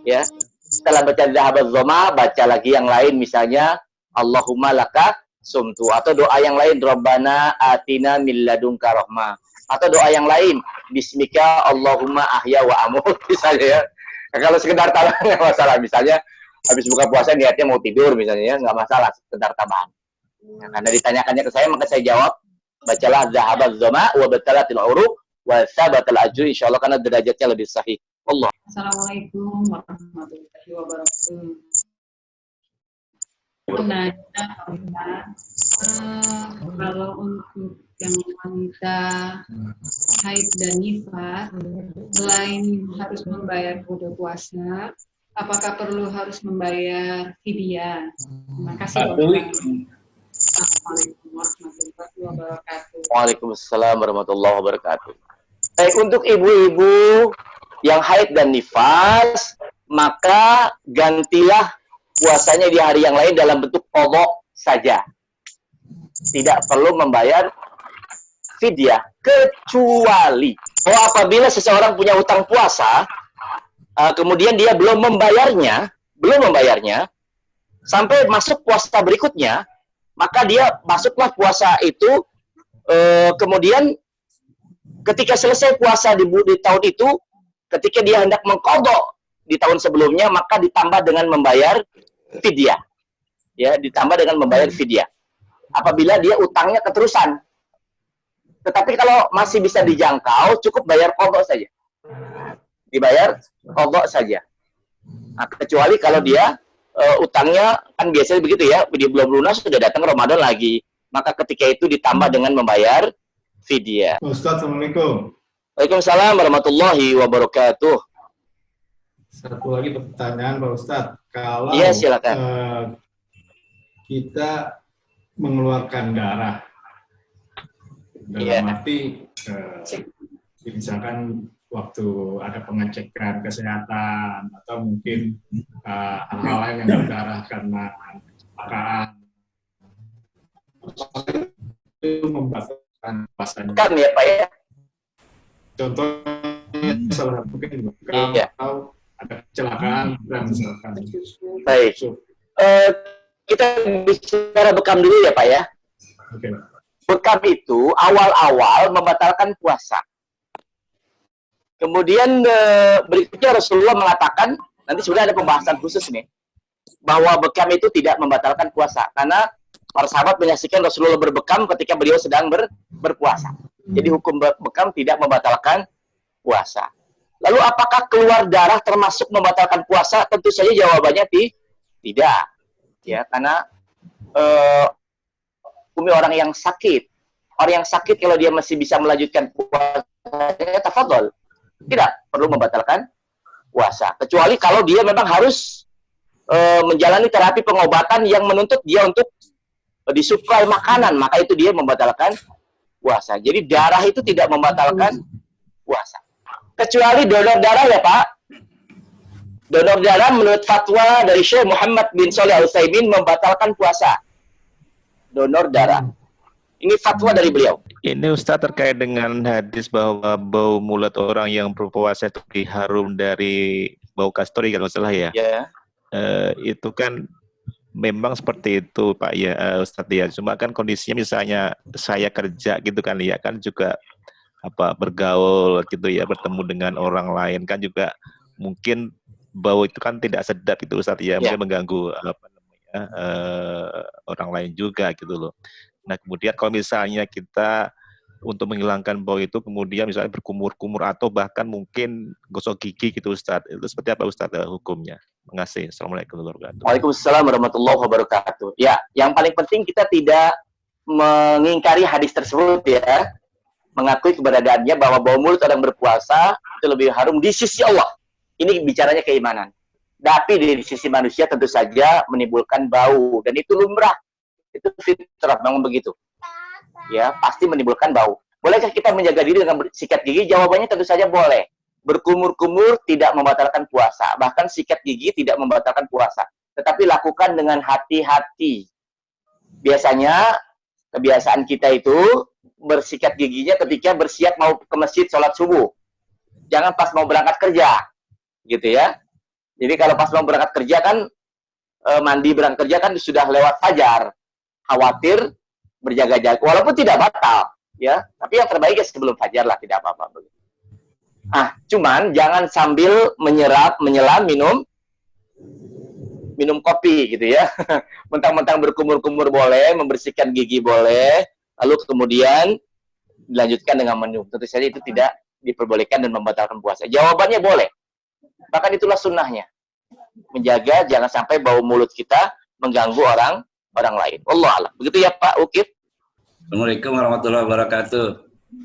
Ya, setelah baca Zahabat Zoma, baca lagi yang lain, misalnya Allahumma laka sumtu, atau doa yang lain Rabbana atina min ladunka rahmah, atau doa yang lain Bismika Allahumma ahya wa amut misalnya ya. Nah, kalau sekedar tambahan nggak masalah, misalnya habis buka puasa niatnya mau tidur misalnya ya, nggak masalah sekedar tambahan. Nah, karena ditanyakannya ke saya, maka saya jawab bacalah Zahabat Zoma wa batalatil uruq wa sabatal ajru insyaallah, karena derajatnya lebih sahih. Allah. Assalamualaikum warahmatullahi wabarakatuh. Menanya kalau untuk yang wanita haid dan nifas, selain harus membayar kode puasa, apakah perlu harus membayar fidyah? Terima kasih. Assalamualaikum warahmatullahi wabarakatuh. Waalaikumsalam warahmatullahi wabarakatuh. Baik, untuk ibu-ibu yang haid dan nifas, maka gantilah puasanya di hari yang lain dalam bentuk qadha saja. Tidak perlu membayar fidyah, kecuali apabila seseorang punya hutang puasa, kemudian dia belum membayarnya, sampai masuk puasa berikutnya, maka dia masuklah puasa itu, kemudian ketika selesai puasa di tahun itu, ketika dia hendak mengqadha di tahun sebelumnya, maka ditambah dengan membayar fidyah. Ya, ditambah dengan membayar fidyah. Apabila dia utangnya keterusan. Tetapi kalau masih bisa dijangkau, cukup bayar qadha saja. Dibayar qadha saja. Nah, kecuali kalau dia utangnya, kan biasanya begitu ya, dia belum lunas, sudah datang Ramadan lagi. Maka ketika itu ditambah dengan membayar fidyah. Ustaz, Assalamualaikum. Waalaikumsalam warahmatullahi wabarakatuh. Satu lagi pertanyaan Pak Ustadz. Kalau Iya, silakan. Kita mengeluarkan darah, dalam arti misalkan waktu ada pengecekan kesehatan, atau mungkin hal-hal lain yang berdarah karena kecelakaan, itu membatalkan puasanya. Kan ya Pak ya? Contohnya salah satu mungkin atau ada kecelakaan dan misalkan. Baik. Kita bicara bekam dulu ya Pak ya. Oke. Bekam itu awal-awal membatalkan puasa. Kemudian berikutnya Rasulullah mengatakan, nanti sebenarnya ada pembahasan khusus nih, bahwa bekam itu tidak membatalkan puasa. Karena para sahabat menyaksikan Rasulullah berbekam ketika beliau sedang berpuasa. Jadi hukum bekam tidak membatalkan puasa. Lalu apakah keluar darah termasuk membatalkan puasa? Tentu saja jawabannya tidak. Ya, karena orang yang sakit. Orang yang sakit kalau dia masih bisa melanjutkan puasanya, tafadhol. Tidak perlu membatalkan puasa. Kecuali kalau dia memang harus menjalani terapi pengobatan yang menuntut dia untuk disuplai makanan, maka itu dia membatalkan puasa. Jadi darah itu tidak membatalkan puasa. Kecuali donor darah ya Pak. Donor darah menurut fatwa dari Syekh Muhammad bin Shalih Al-Utsaimin membatalkan puasa. Donor darah. Ini fatwa dari beliau. Ini Ustaz terkait dengan hadis bahwa bau mulut orang yang berpuasa itu diharum dari bau kasturi kalau salah ya. Ya. Itu kan memang seperti itu Pak ya Ustaz ya. Cuma kan kondisinya misalnya saya kerja gitu kan ya, kan juga bergaul gitu ya, bertemu dengan orang lain kan juga mungkin bau itu kan tidak sedap itu Ustaz ya, mungkin mengganggu orang lain juga gitu loh. Nah kemudian kalau misalnya kita untuk menghilangkan bau itu kemudian misalnya berkumur-kumur atau bahkan mungkin gosok gigi gitu Ustaz, itu seperti apa Ustaz hukumnya? Terima kasih. Assalamualaikum warahmatullahi wabarakatuh. Waalaikumsalam warahmatullahi wabarakatuh. Ya, yang paling penting kita tidak mengingkari hadis tersebut ya. Mengakui keberadaannya bahwa bau mulut orang berpuasa itu lebih harum di sisi Allah. Ini bicaranya keimanan. Tapi di sisi manusia tentu saja menimbulkan bau. Dan itu lumrah. Itu fitrah, memang begitu. Ya, pasti menimbulkan bau. Bolehkah kita menjaga diri dengan sikat gigi? Jawabannya tentu saja boleh. Berkumur-kumur tidak membatalkan puasa. Bahkan sikat gigi tidak membatalkan puasa. Tetapi lakukan dengan hati-hati. Biasanya, kebiasaan kita itu bersikat giginya ketika bersiap mau ke masjid sholat subuh. Jangan pas mau berangkat kerja. Gitu ya. Jadi kalau pas mau berangkat kerja kan, mandi berangkat kerja kan sudah lewat fajar. Khawatir berjaga-jaga. Walaupun tidak batal. Ya, tapi yang terbaik ya sebelum fajar lah, tidak apa-apa. Cuman jangan sambil menyelam minum kopi gitu ya. Mentang-mentang berkumur-kumur boleh, membersihkan gigi boleh, lalu kemudian dilanjutkan dengan minum. Tentu saja itu tidak diperbolehkan dan membatalkan puasa. Jawabannya boleh. Bahkan itulah sunnahnya. Menjaga jangan sampai bau mulut kita mengganggu orang lain. Wallahu a'lam. Begitu ya Pak Ukif. Assalamualaikum warahmatullahi wabarakatuh.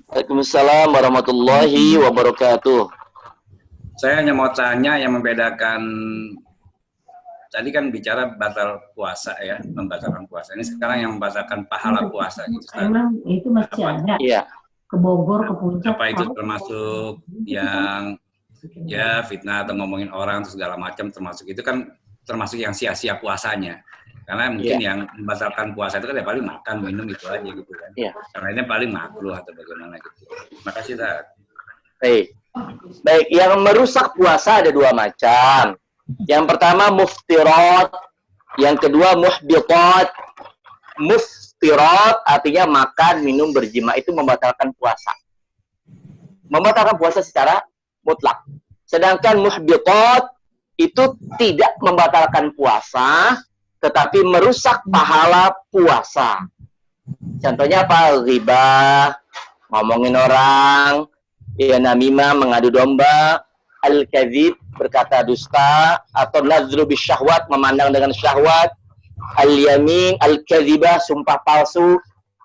Waalaikumsalam warahmatullahi wabarakatuh. Saya hanya mau tanya yang membedakan, tadi kan bicara batal puasa ya, membatalkan puasa. Ini sekarang yang membatalkan pahala puasa gitu. Emang itu masih ada. Iya. Ke Bogor, ke Puncak. Apa itu termasuk yang ya fitnah atau ngomongin orang atau segala macam, termasuk itu kan termasuk yang sia-sia puasanya. Karena mungkin yang membatalkan puasa itu kan ya paling makan, minum itu aja gitu kan. Iya. Karena ini paling makruh atau bagaimana gitu. Makasih, Ustaz. Baik, yang merusak puasa ada dua macam. Yang pertama muftirat, yang kedua muhbitat. Muftirat artinya makan, minum, berjima, itu membatalkan puasa. Membatalkan puasa secara mutlak. Sedangkan muhbitat itu tidak membatalkan puasa, tetapi merusak pahala puasa. Contohnya apa? Riba, ngomongin orang, ya namimah, mengadu domba, al-kadzib, berkata dusta, atau nazru bisyahwat, memandang dengan syahwat, al-yamin, al-kadzibah, sumpah palsu,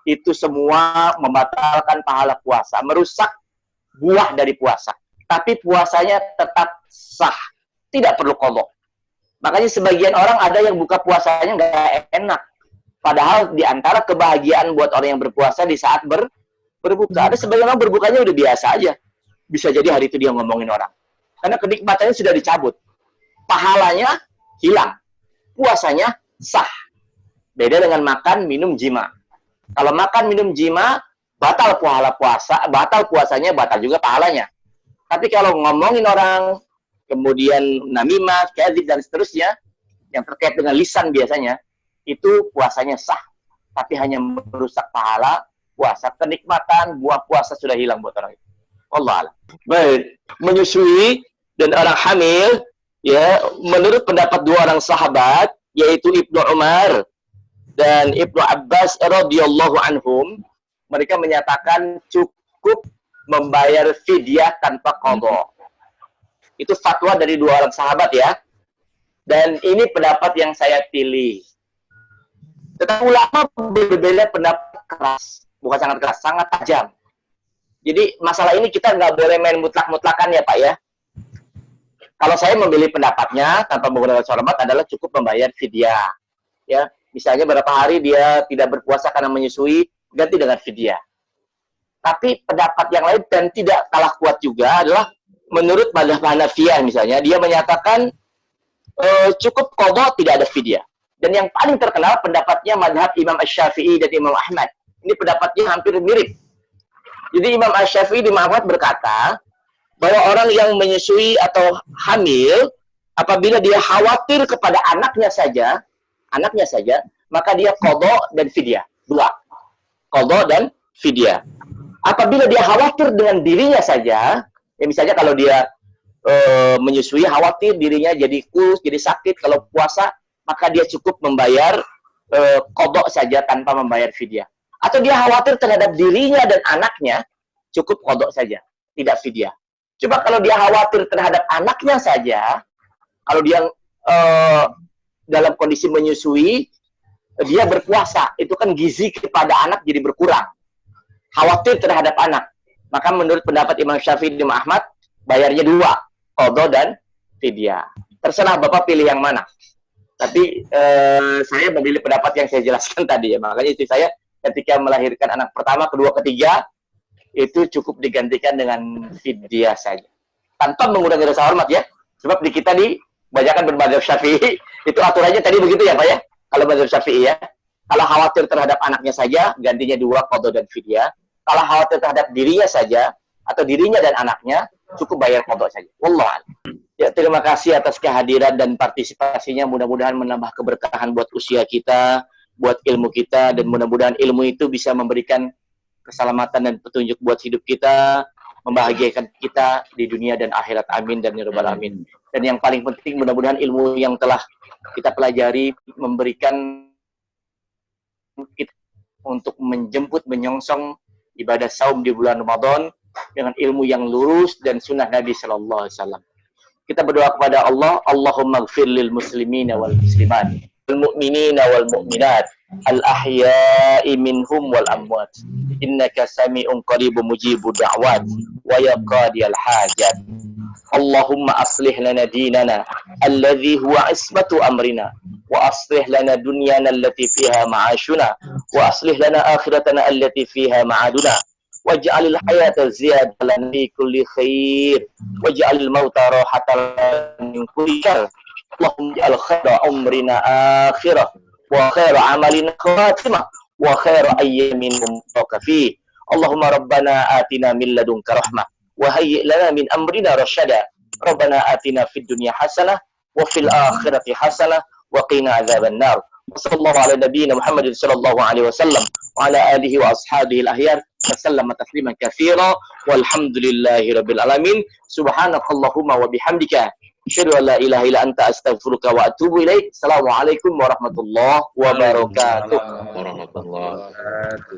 itu semua membatalkan pahala puasa, merusak buah dari puasa. Tapi puasanya tetap sah, tidak perlu qadha. Makanya sebagian orang ada yang buka puasanya nggak enak. Padahal di antara kebahagiaan buat orang yang berpuasa di saat berbuka. Ada sebagian orang berbukanya udah biasa aja. Bisa jadi hari itu dia ngomongin orang. Karena kenikmatannya sudah dicabut. Pahalanya hilang. Puasanya sah. Beda dengan makan, minum, jima. Kalau makan, minum, jima, batal pahala puasa, batal puasanya, batal juga pahalanya. Tapi kalau ngomongin orang, kemudian namimah, kadzib, dan seterusnya, yang terkait dengan lisan biasanya, itu puasanya sah. Tapi hanya merusak pahala puasa. Kenikmatan buah puasa sudah hilang buat orang itu. Allah Allah. Baik, menyusui dan orang hamil, ya, menurut pendapat dua orang sahabat, yaitu Ibnu Umar dan Ibnu Abbas radhiyallahu anhum, mereka menyatakan cukup membayar fidyah tanpa qadha. Itu fatwa dari dua orang sahabat ya. Dan ini pendapat yang saya pilih. Tetapi ulama berbeda pendapat keras. Bukan sangat keras, sangat tajam. Jadi masalah ini kita nggak boleh main mutlak-mutlakan ya Pak ya. Kalau saya memilih pendapatnya tanpa menggunakan hormat adalah cukup membayar fidyah. Ya, misalnya berapa hari dia tidak berpuasa karena menyusui, ganti dengan fidyah. Tapi pendapat yang lain dan tidak kalah kuat juga adalah menurut mazhab Hanafiyah misalnya, dia menyatakan cukup qadha, tidak ada fidyah. Dan yang paling terkenal pendapatnya mazhab Imam Asy-Syafi'i dan Imam Ahmad. Ini pendapatnya hampir mirip. Jadi Imam Asy-Syafi'i di Ahmad berkata bahwa orang yang menyusui atau hamil, apabila dia khawatir kepada anaknya saja, maka dia qadha dan fidyah. Dua. Qadha dan fidyah. Apabila dia khawatir dengan dirinya saja, ya misalnya kalau dia menyusui, khawatir dirinya jadi kurus, jadi sakit, kalau puasa, maka dia cukup membayar qadha saja tanpa membayar fidyah. Atau dia khawatir terhadap dirinya dan anaknya, cukup qadha saja, tidak fidyah. Coba kalau dia khawatir terhadap anaknya saja, kalau dia dalam kondisi menyusui, dia berpuasa, itu kan gizi kepada anak jadi berkurang. Khawatir terhadap anak. Maka menurut pendapat Imam Syafi'i dan Imam Ahmad, bayarnya 2, qadha dan fidyah. Terserah Bapak pilih yang mana. Tapi saya memilih pendapat yang saya jelaskan tadi ya. Makanya istri saya ketika melahirkan anak pertama, kedua, ketiga, itu cukup digantikan dengan fidyah saja. Tanpa mengurangi rasa hormat ya. Sebab di kita di kebanyakan bermadzhab Syafi'i, itu aturannya tadi begitu ya Pak ya. Kalau mazhab Syafi'i ya. Kalau khawatir terhadap anaknya saja, gantinya 2, qadha dan fidyah. Kalau khawatir terhadap dirinya saja, atau dirinya dan anaknya, cukup bayar qadha saja. Wallahu a'lam. Ya, terima kasih atas kehadiran dan partisipasinya. Mudah-mudahan menambah keberkahan buat usia kita, buat ilmu kita, dan mudah-mudahan ilmu itu bisa memberikan keselamatan dan petunjuk buat hidup kita, membahagiakan kita di dunia dan akhirat. Amin dan ya rabbal alamin. Dan yang paling penting, mudah-mudahan ilmu yang telah kita pelajari memberikan kita untuk menjemput, menyongsong ibadah saum di bulan Ramadan dengan ilmu yang lurus dan sunnah Nabi Sallallahu Alaihi Wasallam. Kita berdoa kepada Allah, Allahumma gfir lil muslimina wal muslimat, wal mu'minina wal mu'minat, al ahya'i minhum wal amwat. Innaka sami'un qaribun mujibud da'wat wa ya qadiyal hajat. Allahumma aslih lana dinana alladhi huwa ismatu amrina wa aslih lana dunyana allati fiha ma'ashuna wa aslih lana akhiratana allati fiha ma'aduna waj'alil hayata ziyadatan lana fi kulli khair waj'alil mauta rahatan min kulli syarr. Allahumma ij'al khaira umrina akhirah wa khaira amalina khatimah wa khaira ayyamin mumtaka fi. Allahumma rabbana atina min ladunka rahmah wa hayyi' lana min amrina rasyada. Rabbana atina fid dunya hasanah wa fil akhirati hasanah wa qina adzaban nar. Wassallallahu ala nabiyyina Muhammadin sallallahu alaihi wasallam wa ala alihi wa ashabihi al-ahyar wa sallama tasliman katsira walhamdulillahi rabbil alamin. Subhanakallahumma wa bihamdika asyhadu an la ilaha illa anta astaghfiruka wa atubu ilaik. Assalamualaikum warahmatullahi wabarakatuh. Warahmatullahi wabarakatuh.